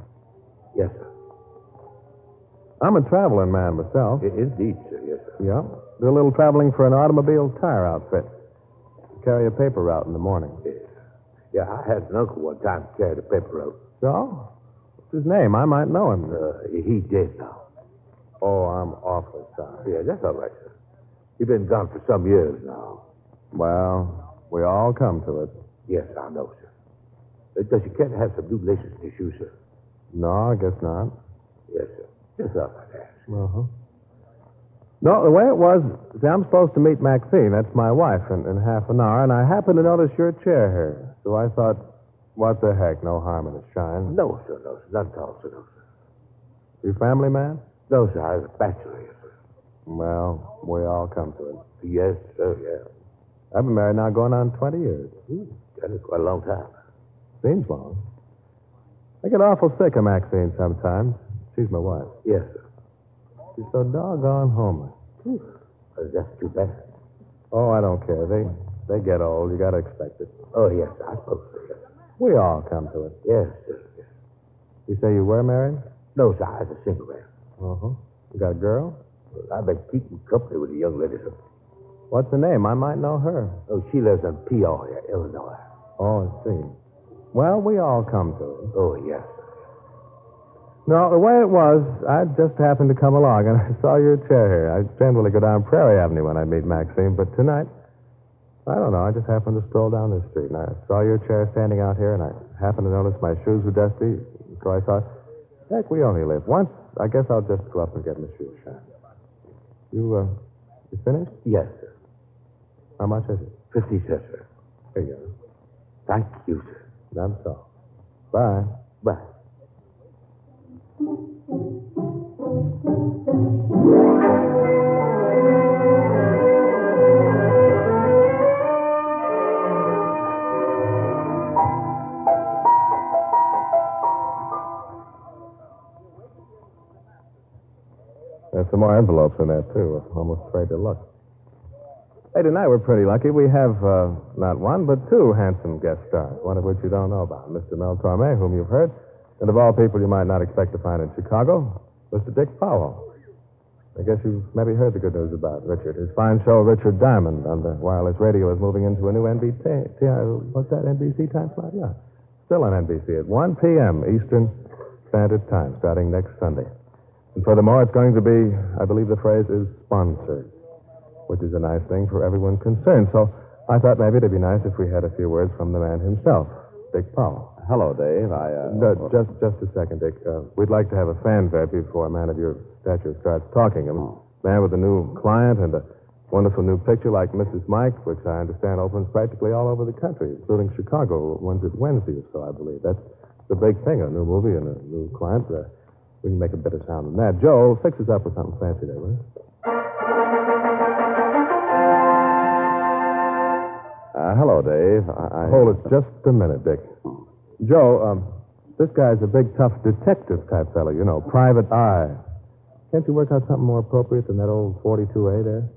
Yes, sir.
I'm a traveling man myself.
Indeed, sir. Yes, sir.
Yeah. Do a little traveling for an automobile tire outfit. Carry a paper route in the morning.
Yeah, I had an uncle one time who carried a paper route.
So? What's his name? I might know him.
He's dead now.
Oh, I'm awfully sorry.
Yeah, that's all right, sir. He's been gone for some years now.
Well, we all come to it.
Yes, I know, sir. Does your cat have some new laces in his shoes, sir?
No, I guess not.
Yes, sir. Just thought I'd ask.
Uh-huh. No, the way it was, see, I'm supposed to meet Maxine, that's my wife, in half an hour, and I happened to notice your chair here. So I thought, what the heck, no harm in a shine.
No, sir. Not at all, sir. No, sir.
You family man?
No, sir. I was a bachelor, yes, sir.
Well, we all come to it.
Yes, sir, yeah.
I've been married now going on 20 years.
That is quite a long time.
Seems long. I get awful sick of Maxine sometimes. She's my wife.
Yes, sir.
She's so doggone homely.
That's too bad.
Oh, I don't care. They get old. You got to expect it.
Oh, yes, I suppose so, yes.
We all come to it.
Yes, sir, yes.
You say you were married?
No, sir. I was a single man.
Uh-huh. You got a girl?
Well, I've been keeping company with a young lady, sir.
What's her name? I might know her.
Oh, she lives in Peoria, Illinois.
Oh, I see. Well, we all come to it.
Oh, yes.
No, the way it was, I just happened to come along, and I saw your chair here. I generally go down Prairie Avenue when I meet Maxine, but tonight, I don't know, I just happened to stroll down this street, and I saw your chair standing out here, and I happened to notice my shoes were dusty, so I thought, heck, we only live once. I guess I'll just go up and get my shoes shined. You finished?
Yes, sir.
How much is it?
50 cents, sir.
Here you go.
Thank you, sir.
That's all. Bye.
Bye.
There's some more envelopes in there, too. I'm almost afraid to look. Hey, tonight we're pretty lucky. We have not one, but two handsome guest stars, one of which you don't know about. Mr. Mel Torme, whom you've heard, and of all people you might not expect to find in Chicago, Mr. Dick Powell. I guess you've maybe heard the good news about Richard. His fine show, Richard Diamond, on the wireless radio, is moving into a new what's that, NBC time slot? Yeah. Still on NBC at 1 p.m. Eastern Standard Time, starting next Sunday. And furthermore, it's going to be, I believe the phrase is sponsored, which is a nice thing for everyone concerned. So I thought maybe it'd be nice if we had a few words from the man himself, Dick Powell.
Hello, Dave.
Just a second, Dick. We'd like to have a fanfare before a man of your stature starts talking. A man with a new client and a wonderful new picture like Mrs. Mike, which I understand opens practically all over the country, including Chicago. One's at Wednesday or so, I believe. That's the big thing, a new movie and a new client. We can make a better sound than that. Joe, fix us up with something fancy there, will you?
Hello, Dave.
Hold it just a minute, Dick. Joe, this guy's a big, tough detective type fellow, you know, private eye. Can't you work out something more appropriate than that old 42A there?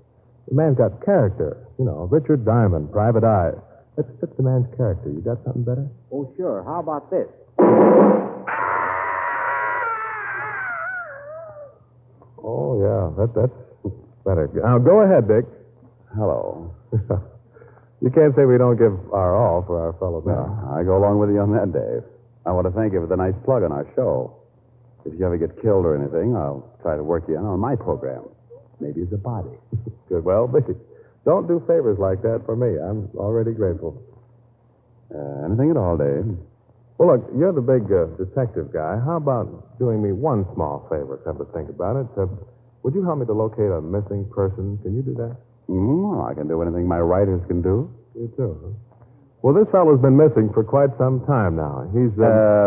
The man's got character, you know, Richard Diamond, private eye. That fits the man's character. You got something better?
Oh, sure. How about this?
Oh, yeah, that's better. Now, go ahead, Dick.
Hello.
You can't say we don't give our all for our fellow man.
No, I go along with you on that, Dave. I want to thank you for the nice plug on our show. If you ever get killed or anything, I'll try to work you in on my program. Maybe as a body.
Good. Well, don't do favors like that for me. I'm already grateful.
Anything at all, Dave?
Well, look, you're the big detective guy. How about doing me one small favor, come to think about it? Would you help me to locate a missing person? Can you do that?
I can do anything my writers can do.
You too, huh? Well, this fellow's been missing for quite some time now. He's,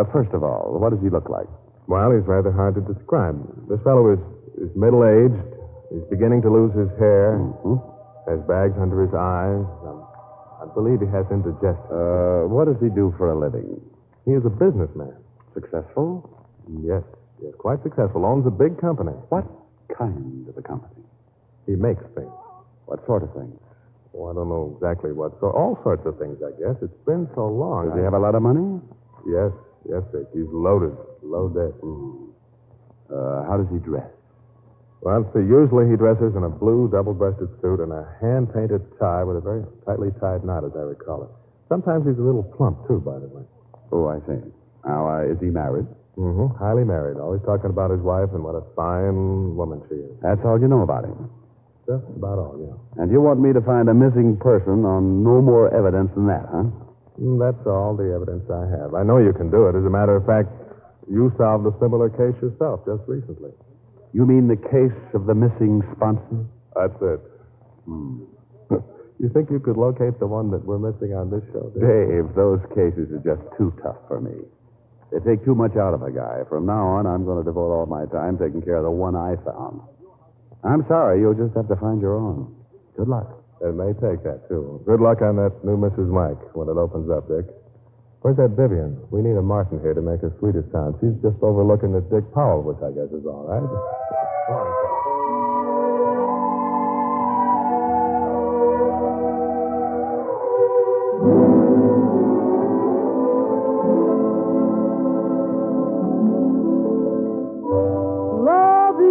first of all, what does he look like?
Well, he's rather hard to describe. This fellow is middle-aged. He's beginning to lose his hair. Has bags under his eyes. I believe he has indigestion.
What does he do for a living?
He is a businessman.
Successful?
Yes, quite successful. Owns a big company.
What kind of a company?
He makes things.
What sort of things?
Oh, I don't know exactly what sort. All sorts of things, I guess. It's been so long.
Does he have a lot of money?
Yes, Dick. He's loaded.
How does he dress?
Well, see, usually he dresses in a blue double-breasted suit and a hand-painted tie with a very tightly tied knot, as I recall it. Sometimes he's a little plump, too, by the way.
Oh, I see. Now, is he married?
Highly married. Always talking about his wife and what a fine woman she is.
That's all you know about him?
Just about all, yeah.
And you want me to find a missing person on no more evidence than that, huh?
That's all the evidence I have. I know you can do it. As a matter of fact, you solved a similar case yourself just recently.
You mean the case of the missing sponsor?
That's it. You think you could locate the one that we're missing on this show,
Dave, those cases are just too tough for me. They take too much out of a guy. From now on, I'm going to devote all my time taking care of the one I found. I'm sorry, you'll just have to find your own. Good luck.
It may take that, too. Good luck on that new Mrs. Mike when it opens up, Dick. Where's that Vivian? We need a Martin here to make her sweetest sound. She's just overlooking the Dick Powell, which I guess is all right. Come on.
Love is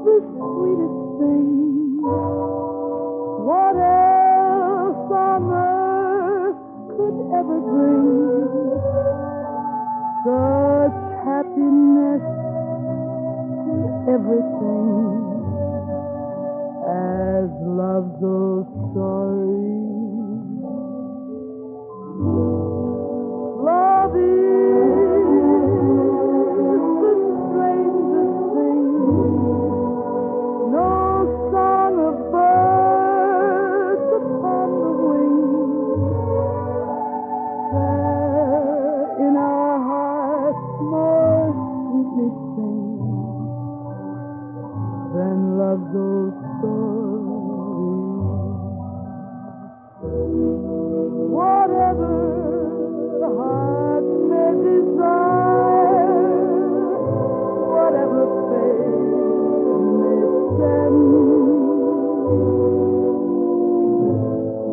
the sweetest thing everything as love's old story. Love is the strangest thing. No song of birds upon the wing. There in our hearts more sweetly sing than love's old story. Whatever the heart may desire, whatever fate may send,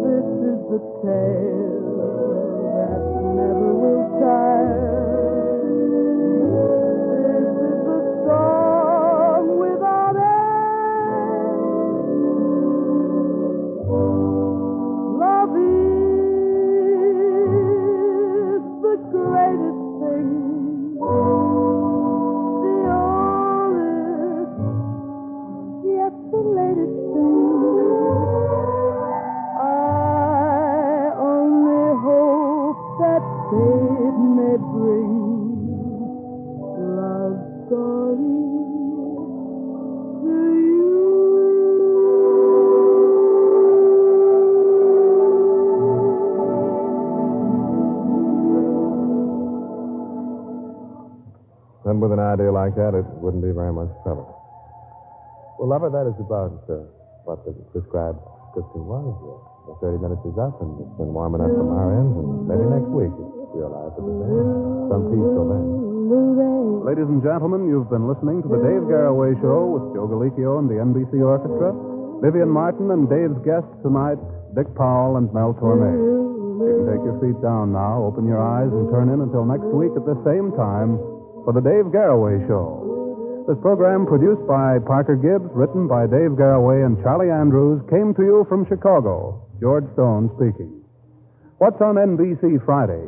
this is the tale that never will tire. This is the song without end. Love is the greatest thing, the oldest, yet the latest thing. I only hope that fate may bring love story to you.
And with an idea like that, it wouldn't be very much trouble. Well, lover, that is about what the prescribed description was. The 30 minutes is up, and it's been warm enough from our end, and maybe next week we'll arrive at the same. Some peace till then.
Ladies and gentlemen, you've been listening to the Dave Garroway Show with Joe Galicchio and the NBC Orchestra, Vivian Martin, and Dave's guests tonight, Dick Powell and Mel Torme. You can take your feet down now, open your eyes, and turn in until next week at the same time for the Dave Garroway Show. This program, produced by Parker Gibbs, written by Dave Garroway and Charlie Andrews, came to you from Chicago. George Stone speaking. What's on NBC Friday?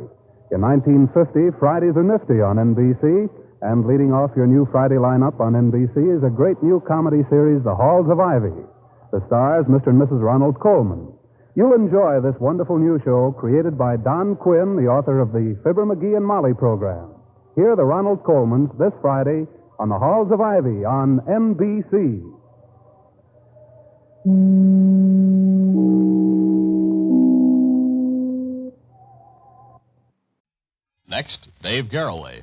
In 1950, Fridays are nifty on NBC, and leading off your new Friday lineup on NBC is a great new comedy series, The Halls of Ivy. The stars, Mr. and Mrs. Ronald Coleman. You'll enjoy this wonderful new show created by Don Quinn, the author of the Fibber McGee and Molly program. Hear the Ronald Colemans this Friday on The Halls of Ivy on NBC.
Next, Dave Garroway.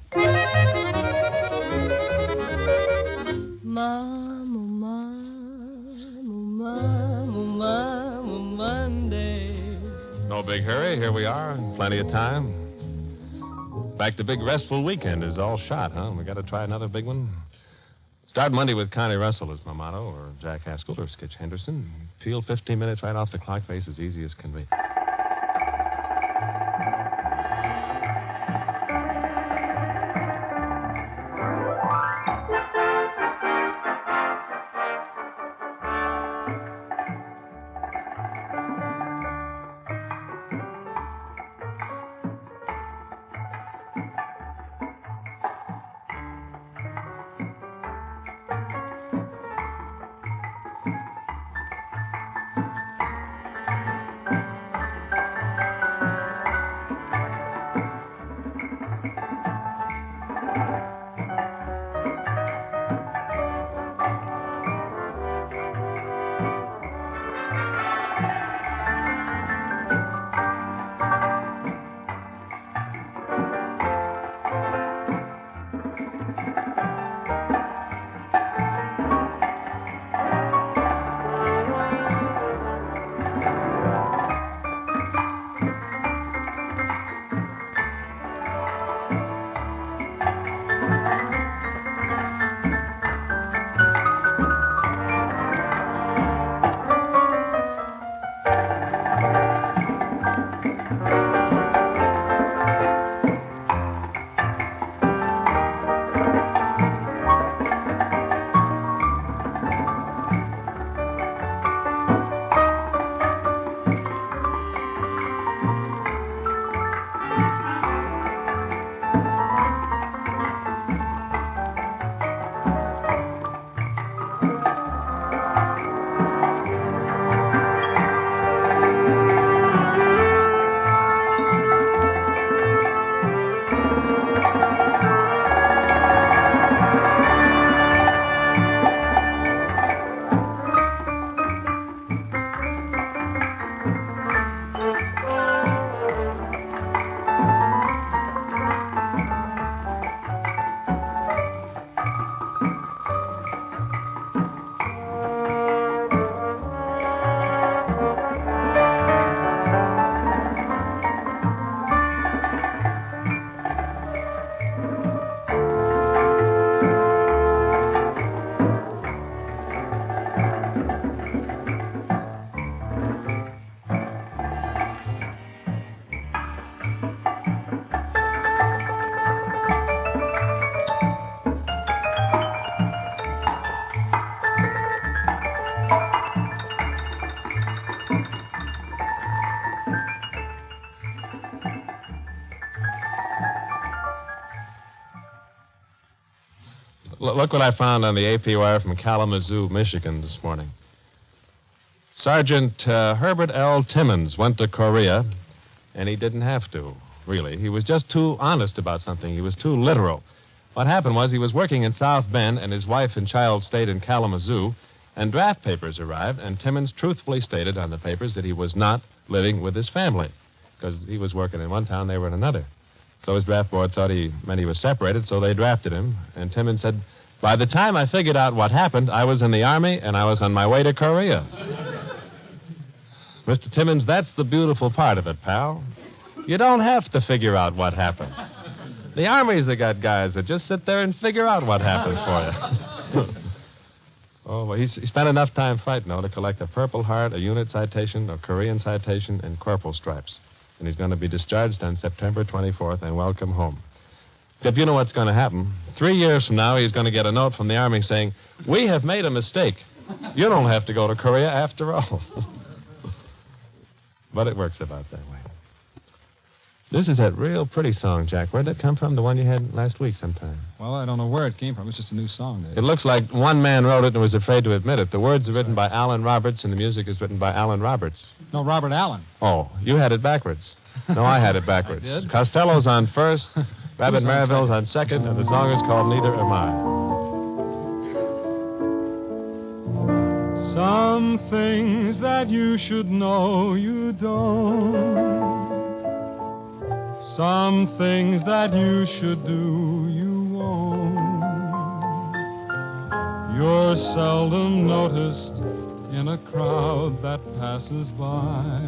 Mom, oh, Monday.
No big hurry. Here we are. Plenty of time. In fact, the big restful weekend is all shot, huh? We got to try another big one. Start Monday with Connie Russell is my motto, or Jack Haskell, or Skitch Henderson. Feel 15 minutes right off the clock face as easy as can be. Look what I found on the AP wire from Kalamazoo, Michigan this morning. Sergeant Herbert L. Timmons went to Korea, and he didn't have to, really. He was just too honest about something. He was too literal. What happened was he was working in South Bend, and his wife and child stayed in Kalamazoo, and draft papers arrived, and Timmons truthfully stated on the papers that he was not living with his family, because he was working in one town, they were in another. So his draft board thought he meant he was separated, so they drafted him. And Timmons said, by the time I figured out what happened, I was in the Army, and I was on my way to Korea. Mr. Timmons, that's the beautiful part of it, pal. You don't have to figure out what happened. The Army's got guys that just sit there and figure out what happened for you. Oh, well, he spent enough time fighting, though, to collect a Purple Heart, a unit citation, a Korean citation, and corporal stripes. And he's going to be discharged on September 24th and welcome home. Except you know what's going to happen. 3 years from now, he's going to get a note from the Army saying, we have made a mistake. You don't have to go to Korea after all. But it works about that way. This is that real pretty song, Jack. Where'd that come from? The one you had last week sometime.
Well, I don't know where it came from. It's just a new song, Dave.
It looks like one man wrote it and was afraid to admit it. The words are written by Alan Roberts, and the music is written by Alan Roberts.
No, Robert Allen.
Oh, you had it backwards. No, I had it backwards.
I did?
Costello's on first, Rabbit
Who's on
Merrill's on second, and the song is called Neither Am I.
Some things that you should know you don't. Some things that you should do you won't. You're seldom noticed in a crowd that passes by.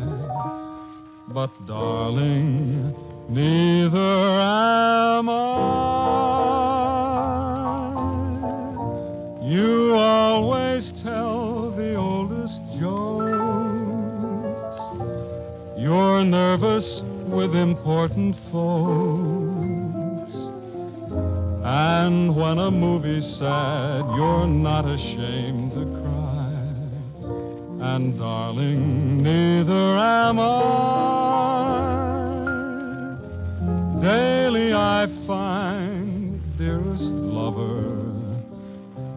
But, darling, neither am I. You always tell the oldest jokes. You're nervous with important folks. And when a movie's sad, you're not ashamed to cry. And, darling, neither am I. Daily I find, dearest lover,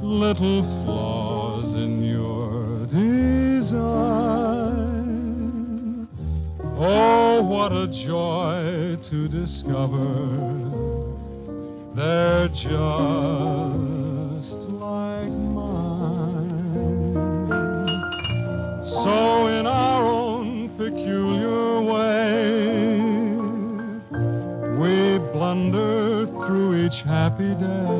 little flaws in your design. Oh, what a joy to discover they're just like mine. So in our own peculiar way, we blunder through each happy day.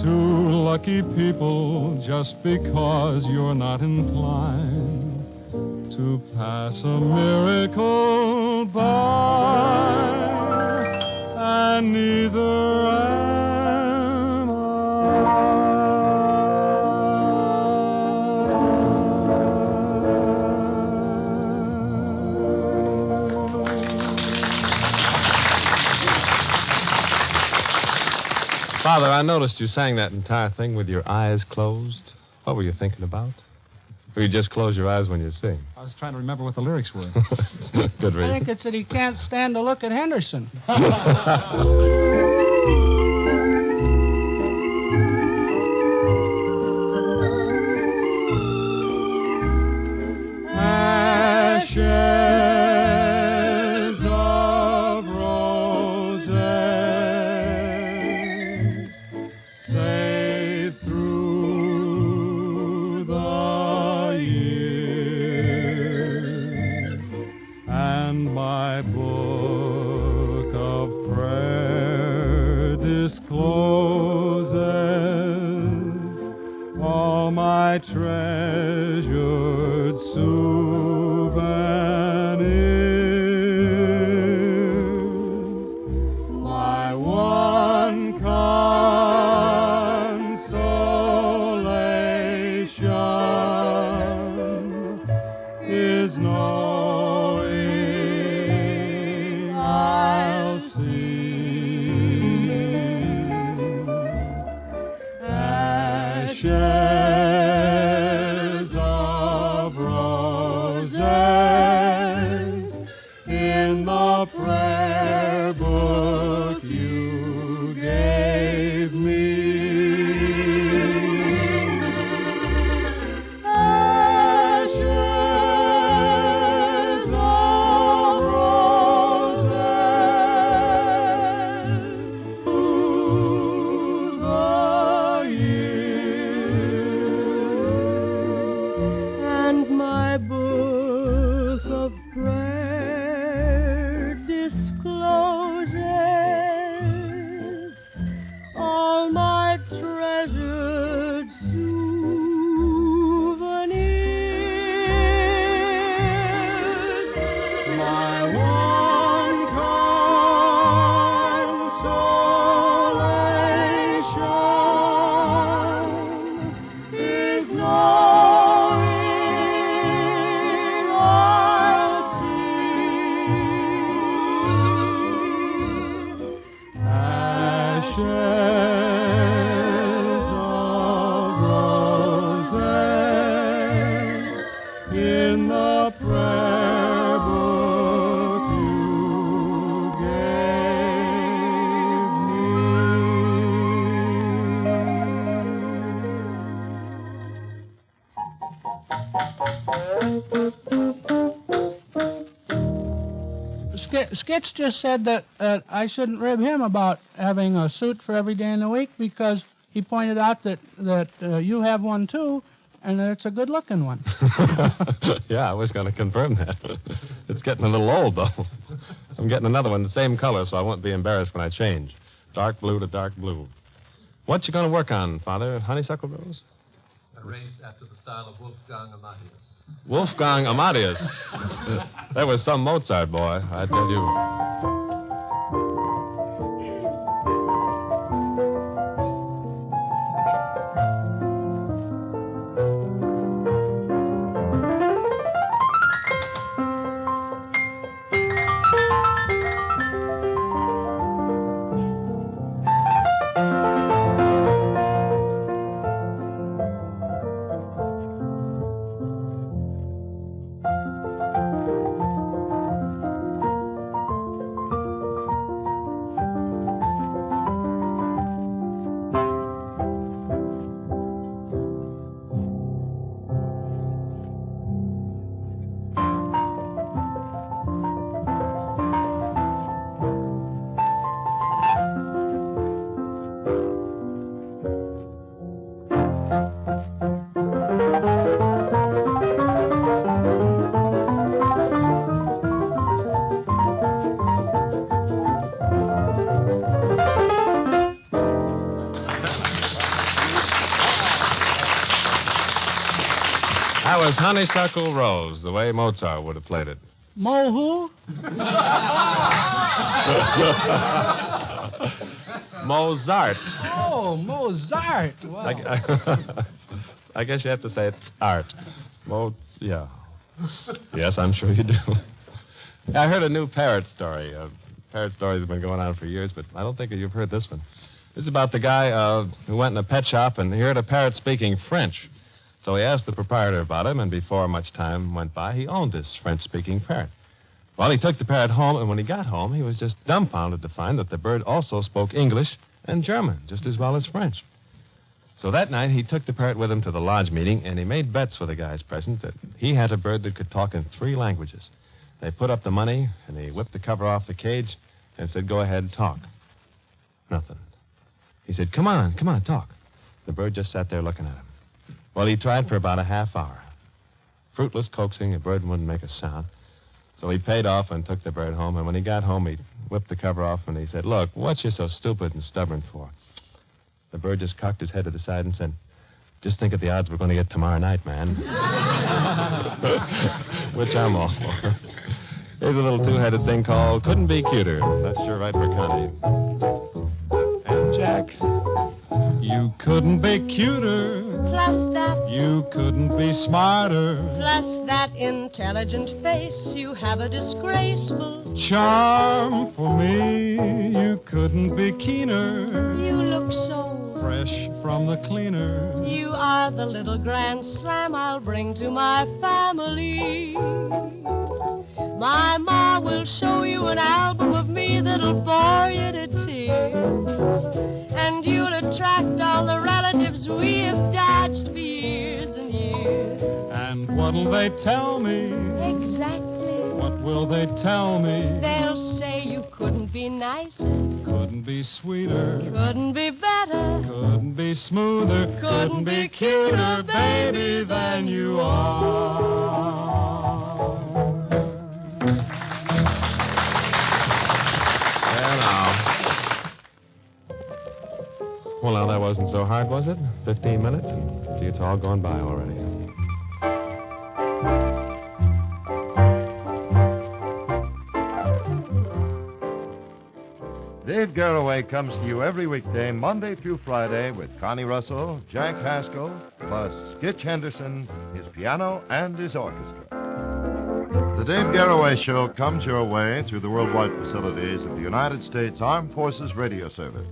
Two lucky people just because you're not inclined to pass a miracle by, and neither am
Father, I noticed you sang that entire thing with your eyes closed. What were you thinking about? Or you just close your eyes when you sing?
I was trying to remember what the lyrics were.
Good reason.
I think it's that he can't stand to look at Henderson.
Ashes of roses, say through the years, and my book of prayers of roses in the prayer book you gave
Skitz just said that I shouldn't rib him about having a suit for every day in the week because he pointed out that you have one too, and that it's a good-looking one.
Yeah, I was going to confirm that. It's getting a little old, though. I'm getting another one the same color, so I won't be embarrassed when I change. Dark blue to dark blue. What you going to work on, Father? Honeysuckle rose?
Arranged after the style of Wolfgang Amadeus.
Wolfgang Amadeus. There was some Mozart boy, I tell you. That was Honeysuckle Rose, the way Mozart would have played it.
Mo who?
Mozart.
Oh, Mozart. Wow.
I guess you have to say it's art. Yeah. Yes, I'm sure you do. I heard a new parrot story. Parrot stories have been going on for years, but I don't think you've heard this one. This is about the guy who went in a pet shop and he heard a parrot speaking French. So he asked the proprietor about him, and before much time went by, he owned this French-speaking parrot. Well, he took the parrot home, and when he got home, he was just dumbfounded to find that the bird also spoke English and German just as well as French. So that night, he took the parrot with him to the lodge meeting, and he made bets with the guys present that he had a bird that could talk in 3 languages. They put up the money, and he whipped the cover off the cage and said, "Go ahead, talk." Nothing. He said, come on, talk." The bird just sat there looking at him. Well, he tried for about a half hour. Fruitless coaxing, the bird wouldn't make a sound. So he paid off and took the bird home, and when he got home, he whipped the cover off, and he said, "Look, what's you so stupid and stubborn for?" The bird just cocked his head to the side and said, "Just think of the odds we're going to get tomorrow night, man." Which I'm all for. Here's a little 2-headed thing called Couldn't Be Cuter. That's sure right for Connie. And Jack.
You couldn't be cuter.
Plus that.
You couldn't be smarter.
Plus that intelligent face. You have a disgraceful
charm for me. You couldn't be keener.
You look so
fresh from the cleaner.
You are the little grand slam I'll bring to my family. My ma will show you an album of me that'll bore you to tears. And you'll attract all the relatives we have dodged for years and years.
And what'll they tell me?
Exactly.
What will they tell me?
They'll say you couldn't be nicer.
Couldn't be sweeter.
Couldn't be better.
Couldn't be smoother.
Couldn't be cuter, baby, than you are.
Well, now, that wasn't so hard, was it? 15 minutes, and gee, it's all gone by already.
Dave Garroway comes to you every weekday, Monday through Friday, with Connie Russell, Jack Haskell, plus Skitch Henderson, his piano, and his orchestra. The Dave Garroway Show comes your way through the worldwide facilities of the United States Armed Forces Radio Service.